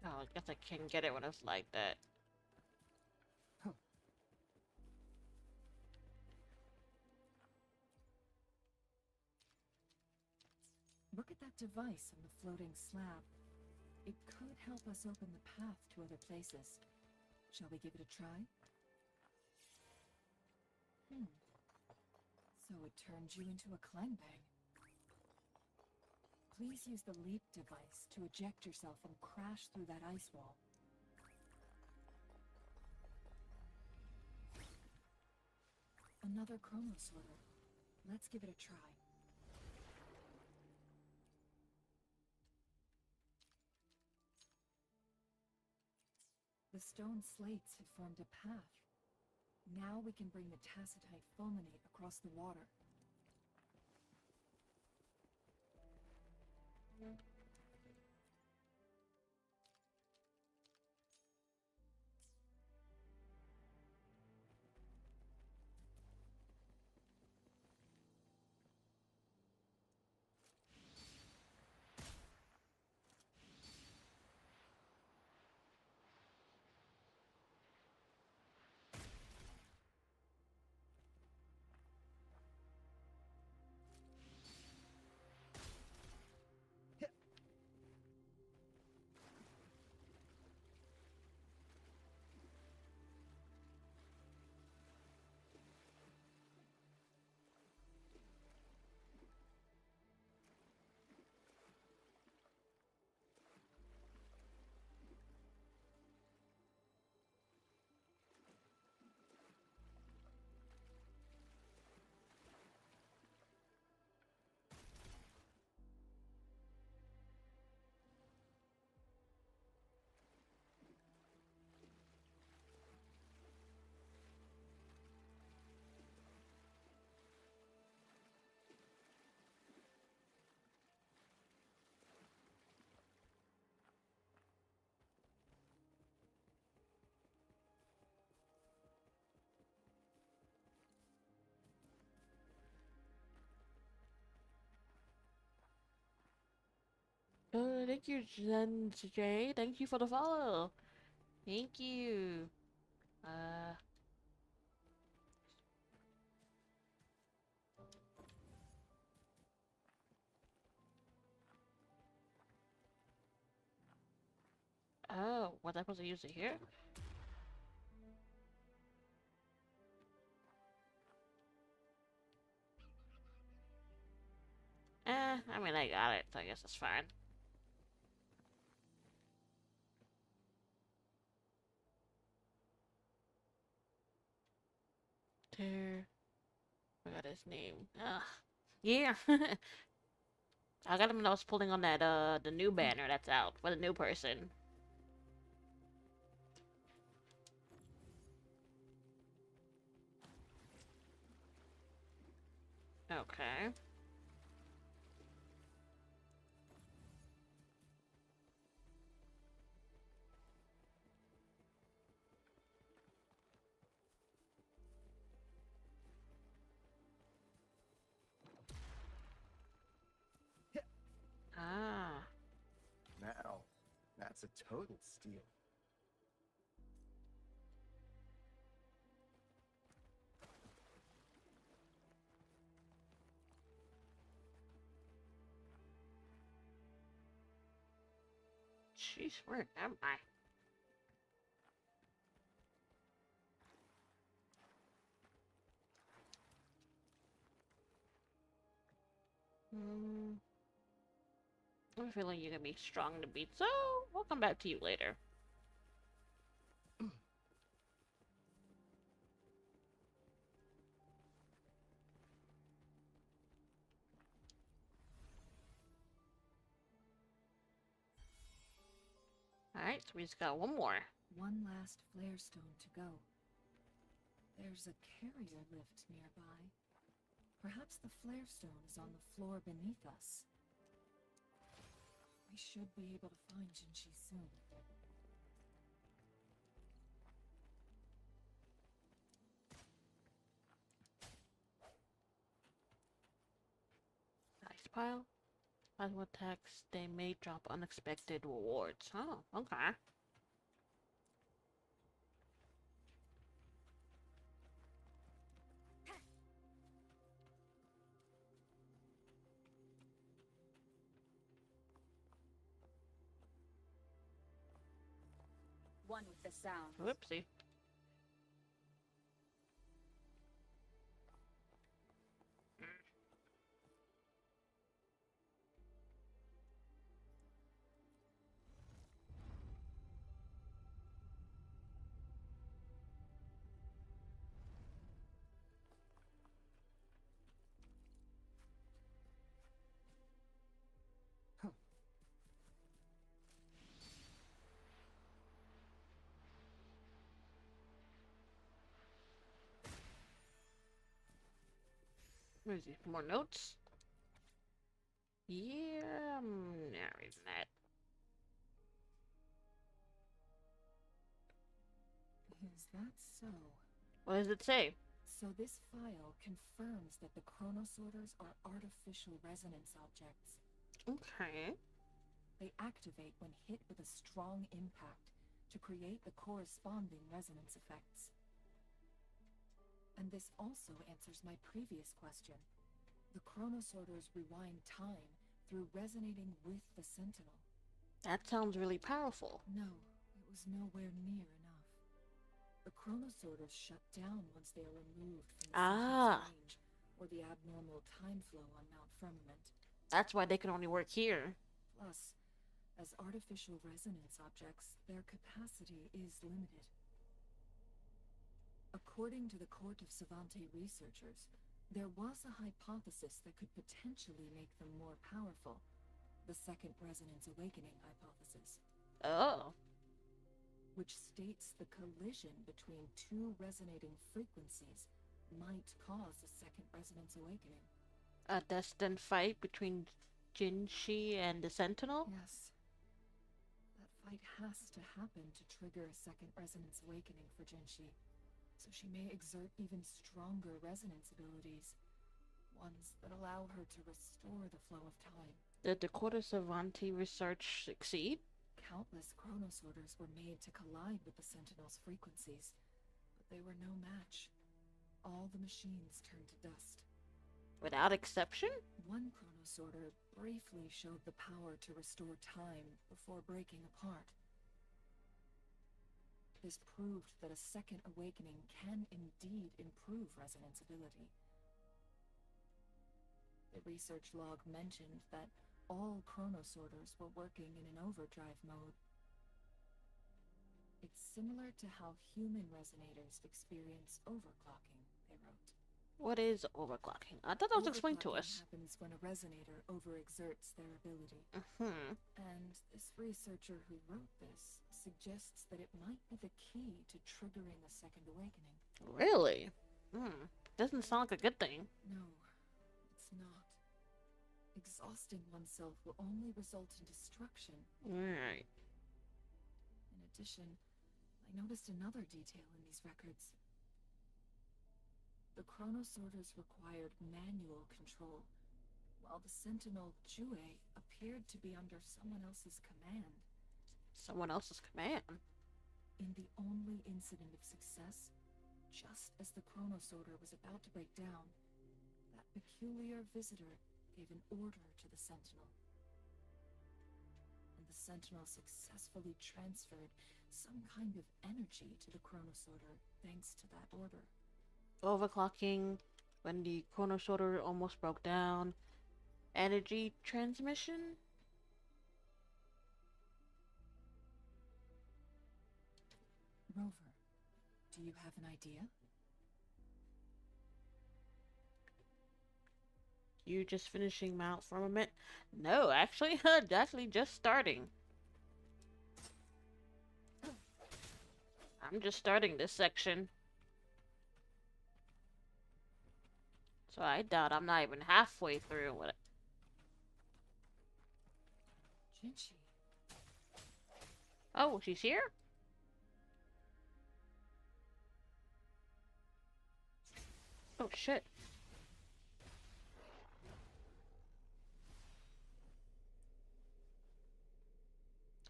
Oh, I guess I can get it when it's like that. Look at that device on the floating slab. It could help us open the path to other places. Shall we give it a try? So it turns you into a clangbang. Please use the leap device to eject yourself and crash through that ice wall. Another Chronos order. Let's give it a try. The stone slates have formed a path. Now we can bring the tacitite fulminate across the water. Thank you, Jen J. Thank you for the follow. Thank you. Oh, was I supposed to use it here? I mean, I got it, so I guess it's fine. There. I got his name. Yeah. I got him when I was pulling on that, the new banner that's out for the new person. Okay. That's a total steal. Jeez, where am I? I have a feeling you're gonna be strong to beat, so we'll come back to you later. Alright, so we just got one more. One last flare stone to go. There's a carrier lift nearby. Perhaps the flare stone is on the floor beneath us. We should be able to find Jinshi soon. Nice pile. Plasma attacks, they may drop unexpected rewards. Oh, okay. One with the sound. Whoopsie. Where is he? More notes? Yeah, I'm not reading that. Is that so? What does it say? So this file confirms that the chronosorters are artificial resonance objects. Okay. They activate when hit with a strong impact to create the corresponding resonance effects. And this also answers my previous question. The chronosorters rewind time through resonating with the sentinel. That sounds really powerful. No, it was nowhere near enough. The chronosorters shut down once they are removed from the sentinel's range, or the abnormal time flow on Mount Firmament. That's why they can only work here. Plus, as artificial resonance objects, their capacity is limited. According to the Court of Savante researchers, there was a hypothesis that could potentially make them more powerful. The Second Resonance Awakening hypothesis. Oh. Which states the collision between two resonating frequencies might cause a Second Resonance Awakening. A destined fight between Jinshi and the Sentinel? Yes. That fight has to happen to trigger a Second Resonance Awakening for Jinshi. So she may exert even stronger resonance abilities, ones that allow her to restore the flow of time. Did the Quarter Savanti research succeed? Countless chronosorters were made to collide with the Sentinel's frequencies, but they were no match. All the machines turned to dust. Without exception? One chronosorter briefly showed the power to restore time before breaking apart. This proved that a second awakening can indeed improve resonance ability. The research log mentioned that all chronosorters were working in an overdrive mode. It's similar to how human resonators experience overclocking, they wrote. What is overclocking? I thought that was explained to us. Happens when a resonator overexerts their ability. And this researcher who wrote this suggests that it might be the key to triggering a second awakening. Really? Doesn't sound like a good thing. No, it's not. Exhausting oneself will only result in destruction. Alright. In addition, I noticed another detail in these records. The chronosorters required manual control, while the sentinel Jue appeared to be under someone else's command. Someone else's command. In the only incident of success, just as the Chronos Order was about to break down, that peculiar visitor gave an order to the Sentinel. And the Sentinel successfully transferred some kind of energy to the Chronos Order thanks to that order. Overclocking when the Chronos Order almost broke down. Energy transmission? Rover, do you have an idea? You just finishing Mount Firmament? No, actually, actually just starting. I'm just starting this section. So I doubt I'm not even halfway through what. Jinchi. Oh, she's here? Oh shit.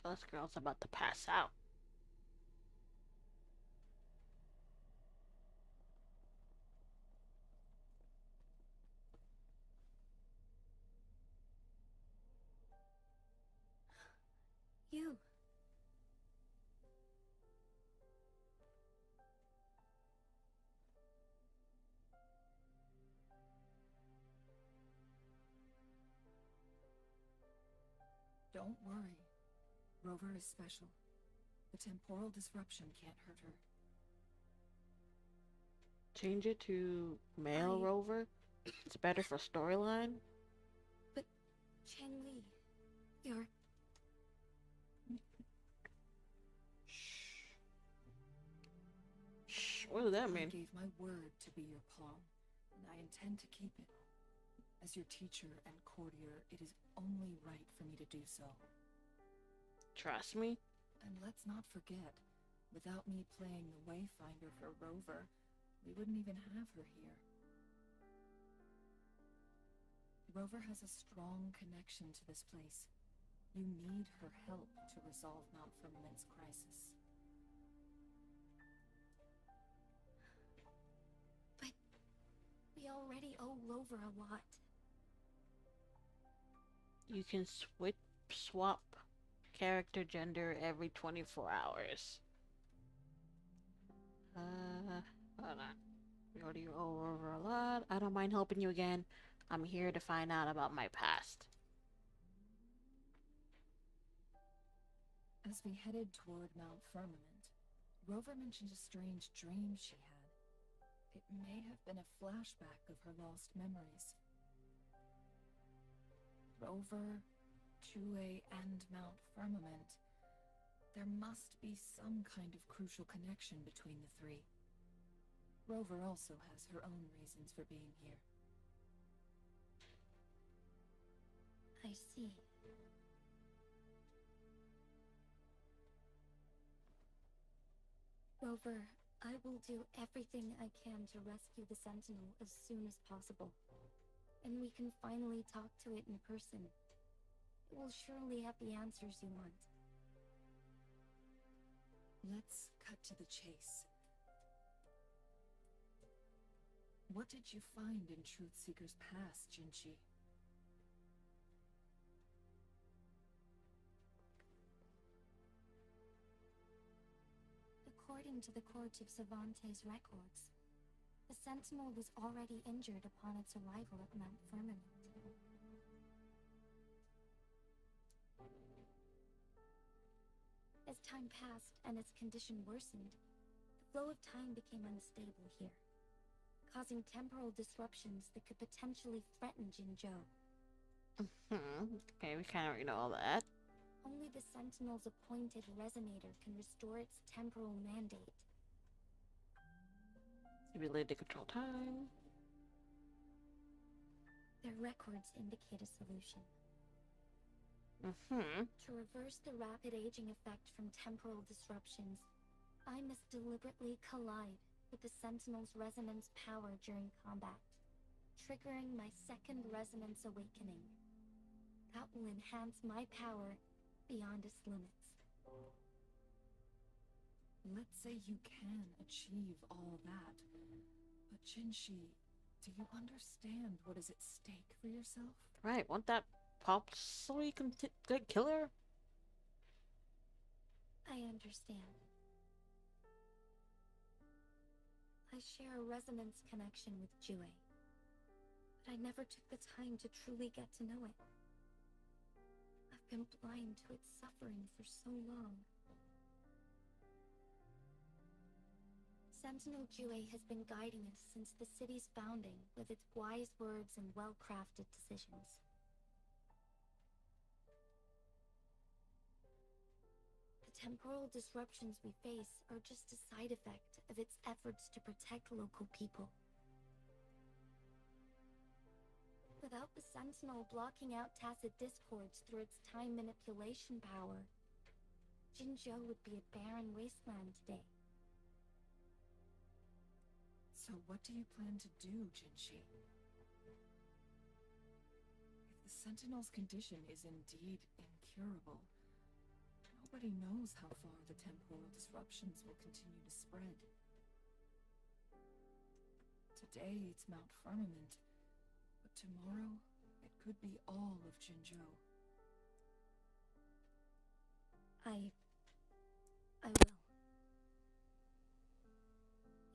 Oh, this girl's about to pass out. You. Don't worry. Rover is special. The temporal disruption can't hurt her. Change it to male I- rover. It's better for storyline. But, Changli, you're... Shh. What does that I mean? gave my word to be your pawn, and I intend to keep it. As your teacher and courtier, it is only right for me to do so. Trust me. And let's not forget, without me playing the Wayfinder for Rover, we wouldn't even have her here. Rover has a strong connection to this place. You need her help to resolve Mount Firmament's crisis. But we already owe Rover a lot. You can swap character gender every 24 hours. Hold on. Go to your over a lot. I don't mind helping you again. I'm here to find out about my past. As we headed toward Mount Firmament, Rover mentioned a strange dream she had. It may have been a flashback of her lost memories. Rover, 2A, and Mount Firmament. There must be some kind of crucial connection between the three. Rover also has her own reasons for being here. I see. Rover, I will do everything I can to rescue the Sentinel as soon as possible. And we can finally talk to it in person. It will surely have the answers you want. Let's cut to the chase. What did you find in Truthseeker's past, Jinchi? According to the Court of Savante's records, the Sentinel was already injured upon its arrival at Mount Firmament. As time passed and its condition worsened, the flow of time became unstable here, causing temporal disruptions that could potentially threaten Jinzhou. Okay, we kind of already know all that. Only the Sentinel's appointed resonator can restore its temporal mandate. The ability to control time. Their records indicate a solution. To reverse the rapid aging effect from temporal disruptions, I must deliberately collide with the Sentinel's resonance power during combat, triggering my second resonance awakening. That will enhance my power beyond its limits. let's say you can achieve all that. But Jinshi, do you understand what is at stake for yourself? Right, won't that possibly kill her? I understand. I share a resonance connection with Jue, but I never took the time to truly get to know it. I've been blind to its suffering for so long. Sentinel Jue has been guiding us since the city's founding with its wise words and well-crafted decisions. The temporal disruptions we face are just a side effect of its efforts to protect local people. Without the Sentinel blocking out tacit discords through its time manipulation power, Jinzhou would be a barren wasteland today. So what do you plan to do, Jinshi? If the Sentinel's condition is indeed incurable, nobody knows how far the temporal disruptions will continue to spread. Today it's Mount Firmament, but tomorrow it could be all of Jinzhou. I will.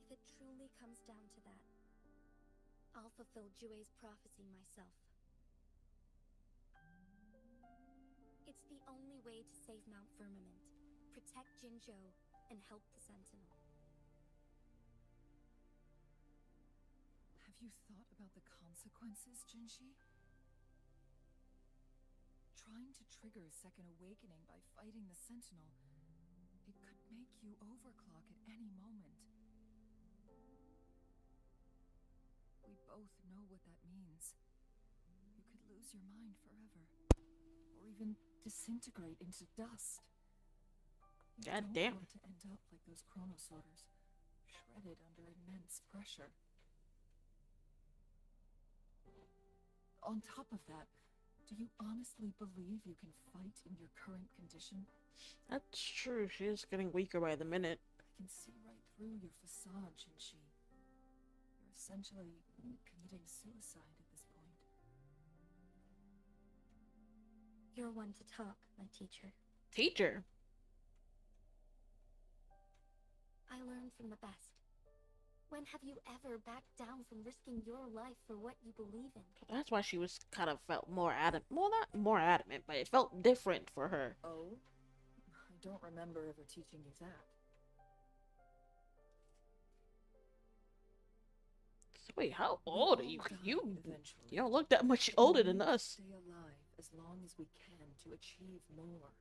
If it truly comes down to that, I'll fulfill Jue's prophecy myself. It's the only way to save Mount Firmament, protect Jinzhou, and help the Sentinel. Have you thought about the consequences, Jinshi? Trying to trigger a second awakening by fighting the Sentinel, it could make you overclock at any moment. We both know what that means. You could lose your mind forever, or even disintegrate into dust. You God don't damn. want to end up like those chronosorters, shredded under immense pressure. On top of that, do you honestly believe you can fight in your current condition? That's true. She is getting weaker by the minute. I can see right through your facade, Jinshi. You're essentially committing suicide at this point. You're one to talk, my teacher. Teacher? I learn from the best. When have you ever backed down from risking your life for what you believe in? That's why she was kind of felt more adamant. Well, not more adamant, but it felt different for her. Oh? I don't remember ever teaching you that. So wait, how We old are all you? die eventually. You don't look that much But older we than need to us. Stay alive as long as we can to achieve more.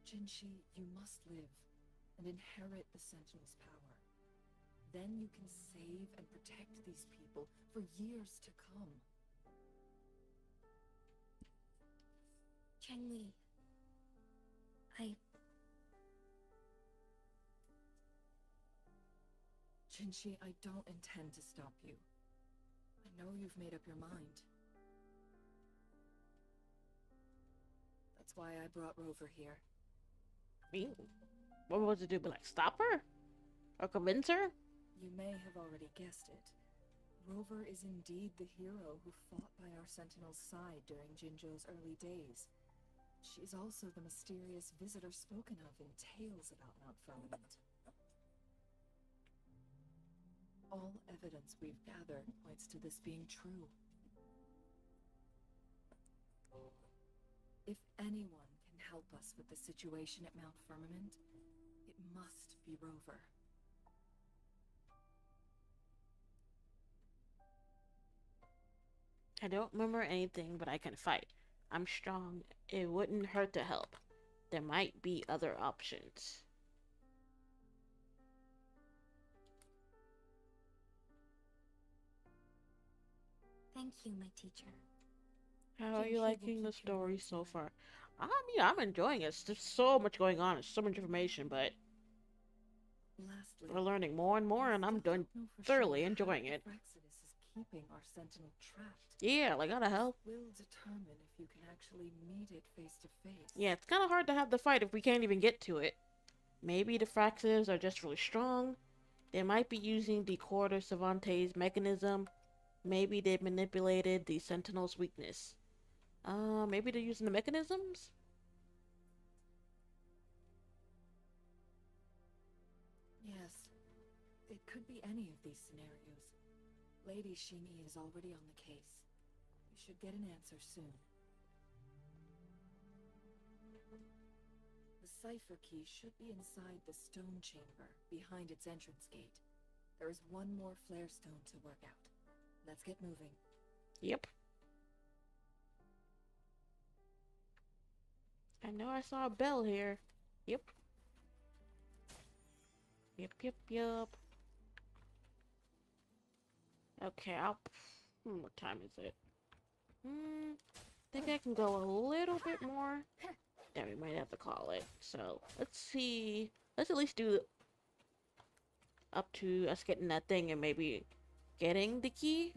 Jinshi, you must live and inherit the Sentinel's power. Then you can save and protect these people for years to come. Chengli, Jinshi, I don't intend to stop you. I know you've made up your mind. That's why I brought Rover here. Me? What was it do? But like stop her? Or convince her? You may have already guessed it. Rover is indeed the hero who fought by our Sentinel's side during Jinzhou's early days. She's also the mysterious visitor spoken of in tales about Mount Firmament. All evidence we've gathered points to this being true. If anyone can help us with the situation at Mount Firmament, it must be Rover. I don't remember anything, but I can fight. I'm strong. It wouldn't hurt to help. There might be other options. thank you, my teacher. How are Jinshi you will liking the keep your story words so in far? I mean, I'm enjoying it. There's so much going on. There's so much information, but Lastly, we're learning more and more, and I'm I still doing don't know for thoroughly sure enjoying how it. Fraxidus is keeping our sentinel trapped. Yeah, like how the hell? Will determine if you can actually meet it face to face. Yeah, it's kind of hard to have the fight if we can't even get to it. Maybe the Fraxes are just really strong. They might be using the Court of Savante's mechanism. Maybe they manipulated the Sentinel's weakness. Maybe they're using the mechanisms? Yes, it could be any of these scenarios. Lady Shimi is already on the case. We should get an answer soon. The cipher key should be inside the stone chamber, behind its entrance gate. There is one more flare stone to work out. Let's get moving. Yep. I know I saw a bell here. Yep. Yep. Okay, what time is it? Think I can go a little bit more. Then we might have to call it. So, let's see. Let's at least do up to us getting that thing and maybe getting the key.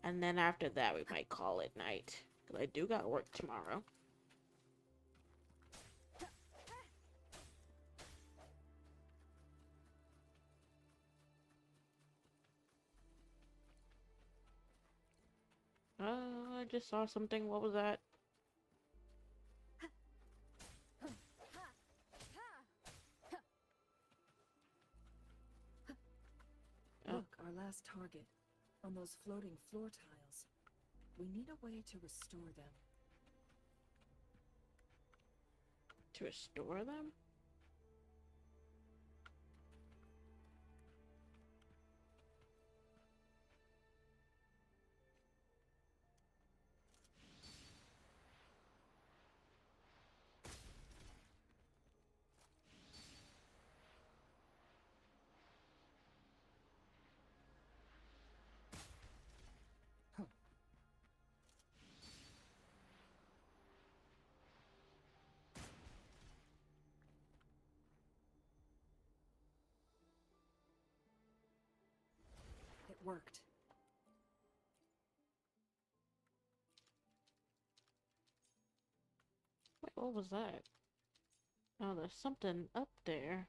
And then after that, we might call it night. Because I do got work tomorrow. I just saw something. What was that? Look, our last target. On those floating floor tiles. We need a way to restore them. To restore them? It worked. Wait, what was that? Oh, there's something up there.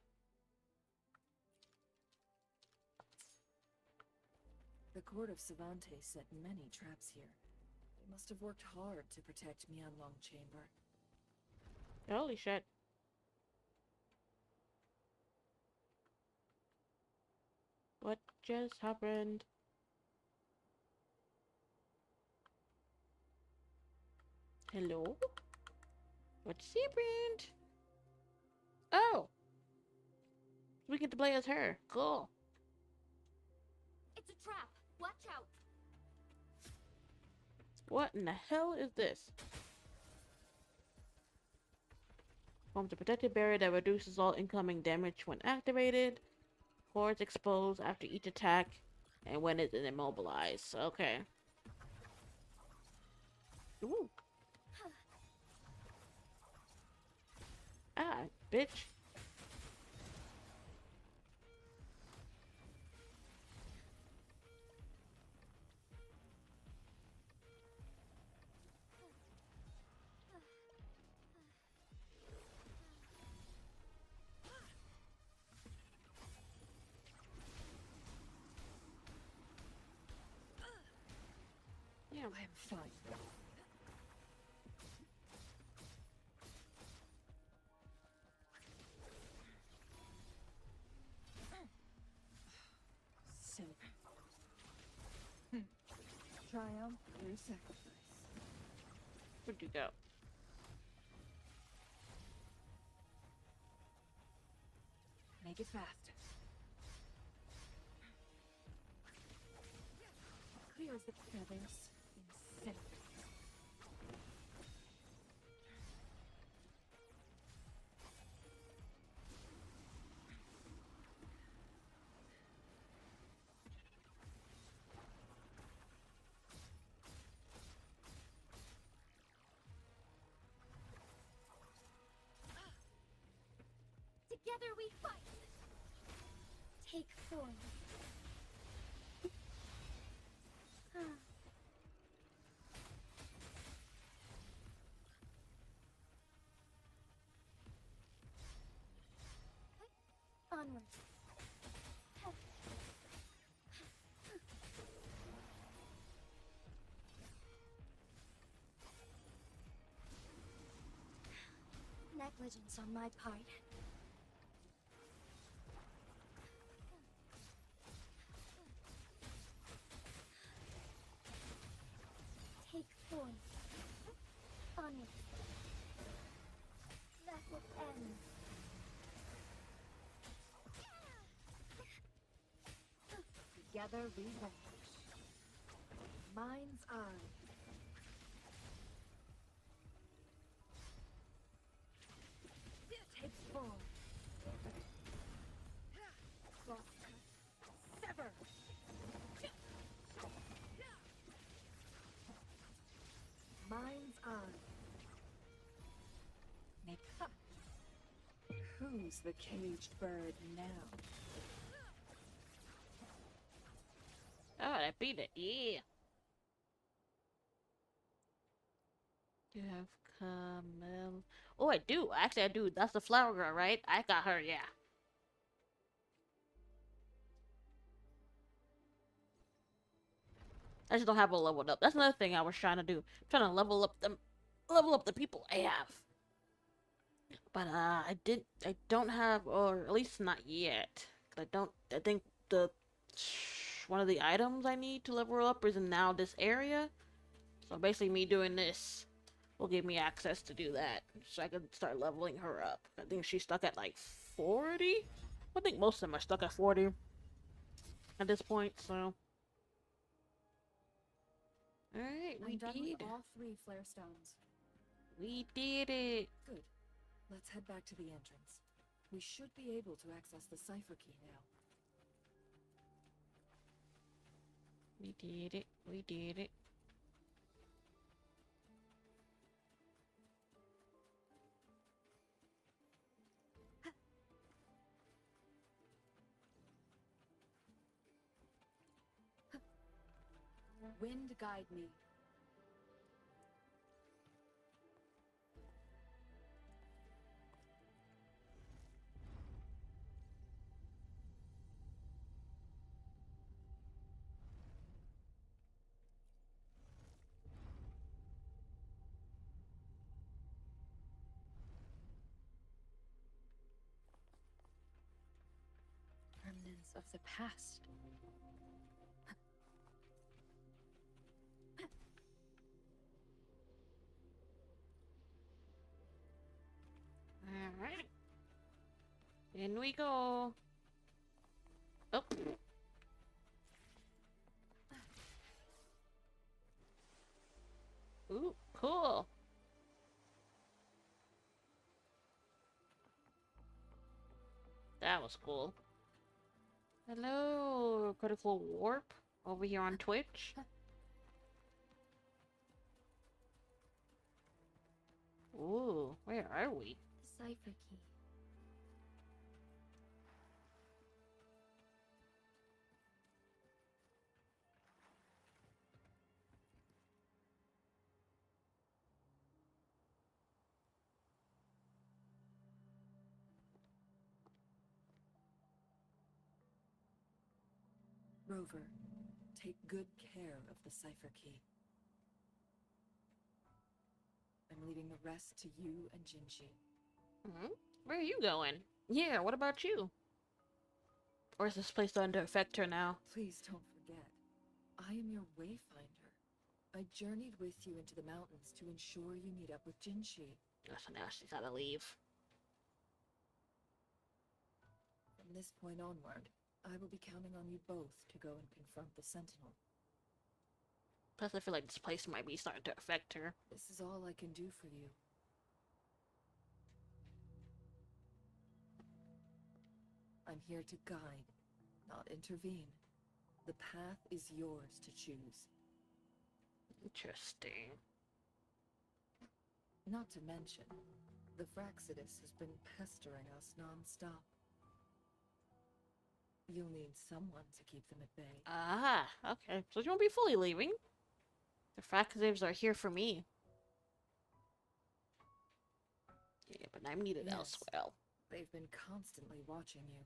The Court of Savante set many traps here. They must have worked hard to protect Mianlong Chamber. Holy shit. What just happened? Hello? What's happened? Oh! We get to play as her. Cool. It's a trap. Watch out. What in the hell is this? Forms a protected barrier that reduces all incoming damage when activated. Hordes exposed after each attack and when it's immobilized. Okay. Ooh. Ah, bitch. Yeah, I'm fine. Silver. Triumph through sacrifice. Where'd you go? Make it faster. Clear as the feathers in silver. Together we fight. Take 4. Onward. Negligence on my part. Take 4. Onward. That will end. Together we vanish. Mind's eye. Take 4. Cross cut. Sever. Mind's eye. Ha. Who's the caged bird now? Oh, I beat it. Yeah. You have Camille. Oh, I do. Actually, I do. That's the flower girl, right? I got her, yeah. I just don't have a leveled up. That's another thing I was trying to do. I'm trying to level up the people I have. But I don't have, or at least not yet. I think one of the items I need to level up is in now this area. So basically me doing this will give me access to do that. So I can start leveling her up. I think she's stuck at like 40? I think most of them are stuck at 40 at this point, so. Alright, we I'm done did. with all 3 flare stones. We did it. Good. Let's head back to the entrance. We should be able to access the cipher key now. We did it. We did it. Wind guide me. Remnants of the past. Alright. In we go. Oh. Ooh, cool. That was cool. Hello, Critical Warp, over here on Twitch. Ooh, where are we? The cipher key. Rover, take good care of the cipher key. I'm leaving the rest to you and Jinji. Hmm? Where are you going? Yeah, what about you? Or is this place starting to affect her now? Please don't forget, I am your wayfinder. I journeyed with you into the mountains to ensure you meet up with Jinji. So now she's gotta leave. From this point onward, I will be counting on you both to go and confront the Sentinel. Plus, I feel like this place might be starting to affect her. This is all I can do for you. I'm here to guide, not intervene. The path is yours to choose. Interesting. Not to mention, the Fraxidus has been pestering us non-stop. You'll need someone to keep them at bay. Ah, okay. So you won't be fully leaving. The Fraxitives are here for me. Yeah, but I'm needed Yes. elsewhere. They've been constantly watching you.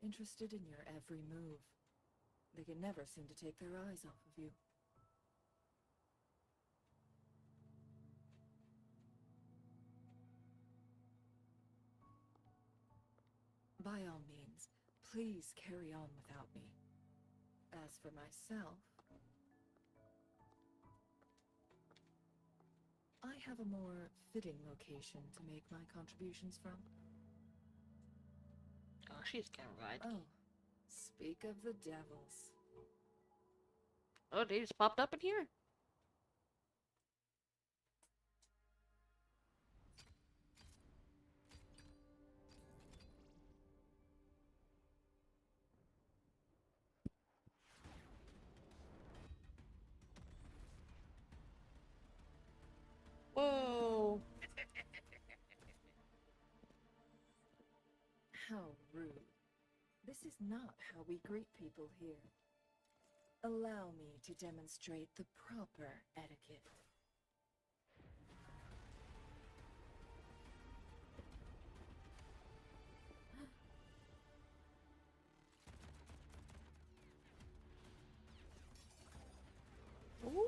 interested in your every move. They can never seem to take their eyes off of you. By all means, please carry on without me. As for myself, I have a more fitting location to make my contributions from. Oh, she's kind of right. Oh, speak of the devils. Oh, they just popped up in here. Whoa. How rude. This is not how we greet people here. Allow me to demonstrate the proper etiquette. Ooh.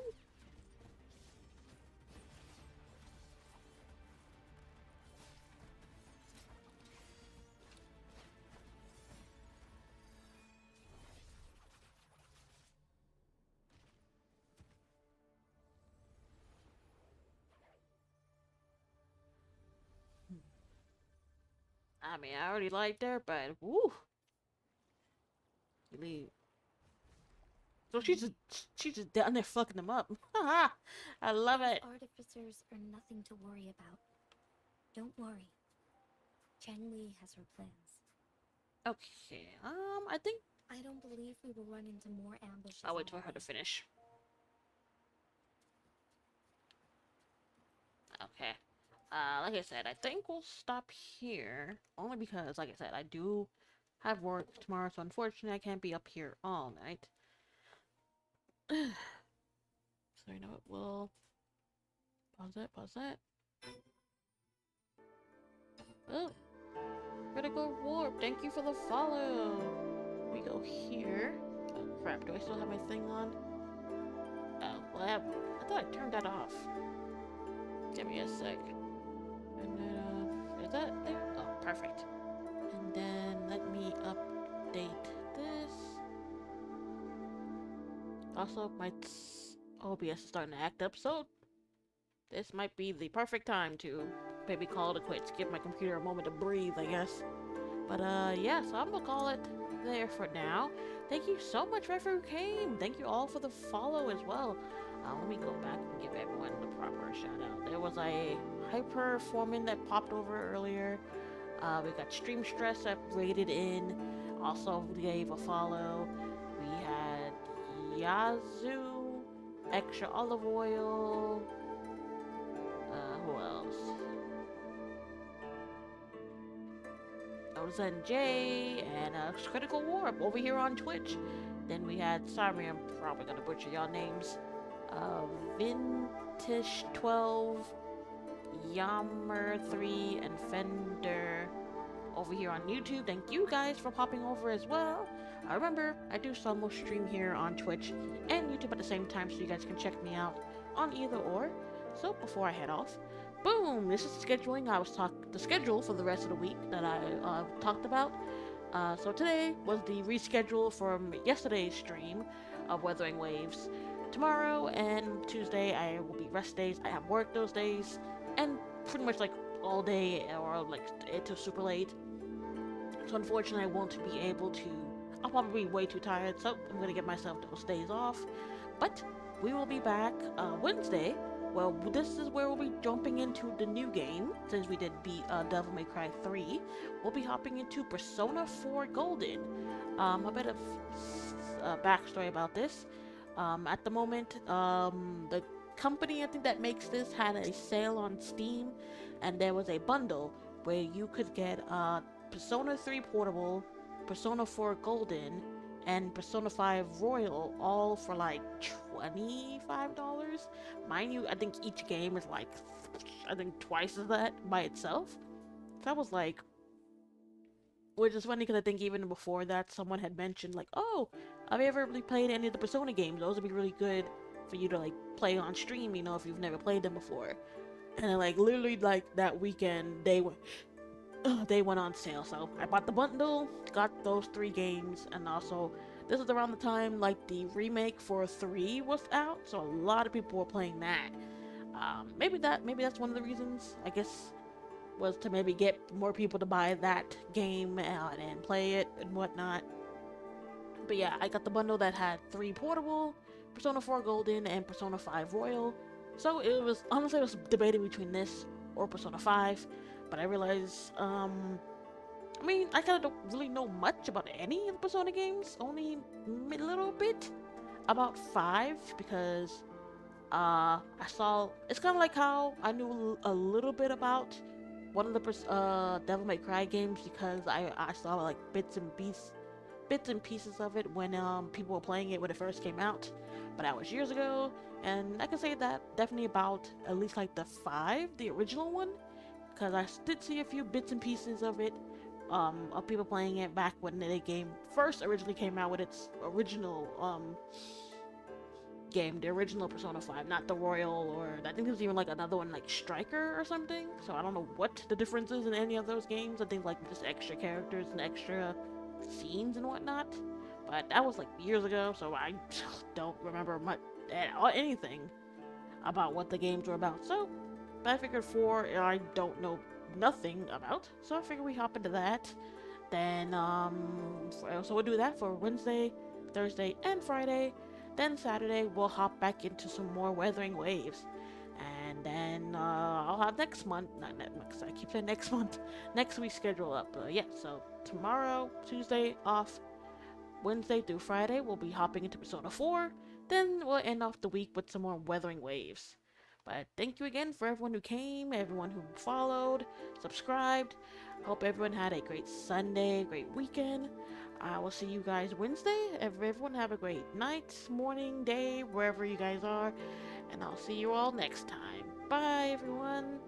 I mean, I already liked her, but woo. Really. So she's just down there fucking them up. I love Those it. artificers are nothing to worry about. Don't worry. Cheng-Li has her plans. Okay. I think I don't believe we will run into more ambushes. I'll wait on for her our to way. finish. Okay. Like I said, I think we'll stop here. Only because, like I said, I do have work tomorrow, so unfortunately I can't be up here all night. So you know what, we'll pause that. Oh, critical warp, thank you for the follow. We go here. Oh crap, do I still have my thing on? Oh, well I thought I turned that off. Give me a sec. And then, is that there? Oh, perfect. And then let me update this. Also, my OBS is starting to act up, so this might be the perfect time to maybe call it a quits. Give my computer a moment to breathe, I guess. But, yeah, so I'm gonna call it there for now. Thank you so much for everyone who came. Thank you all for the follow as well. Let me go back and give everyone the proper shout out. There was a hyper foreman that popped over earlier. We got Stream Stress that rated in. Also gave a follow. We had Yazoo, Extra Olive Oil. Who else? NJ and Critical Warp over here on Twitch. Then we had, sorry, I'm probably gonna butcher y'all names. Vintage 12, Yammer 3, and Fender over here on YouTube. Thank you guys for popping over as well. Remember, I do almost stream here on Twitch and YouTube at the same time, so you guys can check me out on either or. So before I head off, boom! This is scheduling. The schedule for the rest of the week that I talked about. So today was the reschedule from yesterday's stream of Wuthering Waves. Tomorrow and Tuesday I will be rest days. I have work those days, and pretty much like all day or like till super late. So unfortunately I won't be able to. I'll probably be way too tired, so I'm gonna give myself those days off. But we will be back Wednesday. Well, this is where we'll be jumping into the new game, since we did beat Devil May Cry 3. We'll be hopping into Persona 4 Golden. A bit of backstory about this. At the moment, the company I think that makes this had a sale on Steam, and there was a bundle where you could get Persona 3 Portable, Persona 4 Golden, and Persona 5 Royal, all for like $25. Mind you, I think each game is like, I think twice as that by itself. So that was like Which is funny because I think even before that, someone had mentioned like, "Oh, have you ever really played any of the Persona games? Those would be really good for you to like play on stream, you know, if you've never played them before." And then, like literally like that weekend, they went on sale. So I bought the bundle, got those 3 games, and also this is around the time like the remake for 3 was out, so a lot of people were playing that. Maybe that's one of the reasons. I guess was to maybe get more people to buy that game and play it and whatnot. But yeah, I got the bundle that had 3 portable, Persona 4 Golden, and Persona 5 Royal. So it was honestly I was debating between this or Persona 5, but I realized I mean I kind of don't really know much about any of the Persona games, only a little bit about 5 because I saw it's kind of like how I knew a little bit about one of the Devil May Cry games because I saw like bits and pieces of it when people were playing it when it first came out, but that was years ago. And I can say that definitely about at least like the 5, the original one, because I did see a few bits and pieces of it, of people playing it back when the game first originally came out with its original game, the original Persona 5, not the Royal, or I think there's even like another one like Striker or something. So I don't know what the difference is in any of those games. I think like just extra characters and extra scenes and whatnot. But that was like years ago, so I don't remember much or anything about what the games were about. So I figured 4 I don't know nothing about, so I figured we hop into that. Then so we'll do that for Wednesday, Thursday, and Friday. Then Saturday we'll hop back into some more Wuthering Waves, and then I'll have next month. Not next. I keep saying next month. Next week's schedule up. Yeah. So tomorrow, Tuesday off. Wednesday through Friday we'll be hopping into Persona 4. Then we'll end off the week with some more Wuthering Waves. But thank you again for everyone who came, everyone who followed, subscribed. Hope everyone had a great Sunday, great weekend. I will see you guys Wednesday. Everyone have a great night, morning, day, wherever you guys are. And I'll see you all next time. Bye, everyone.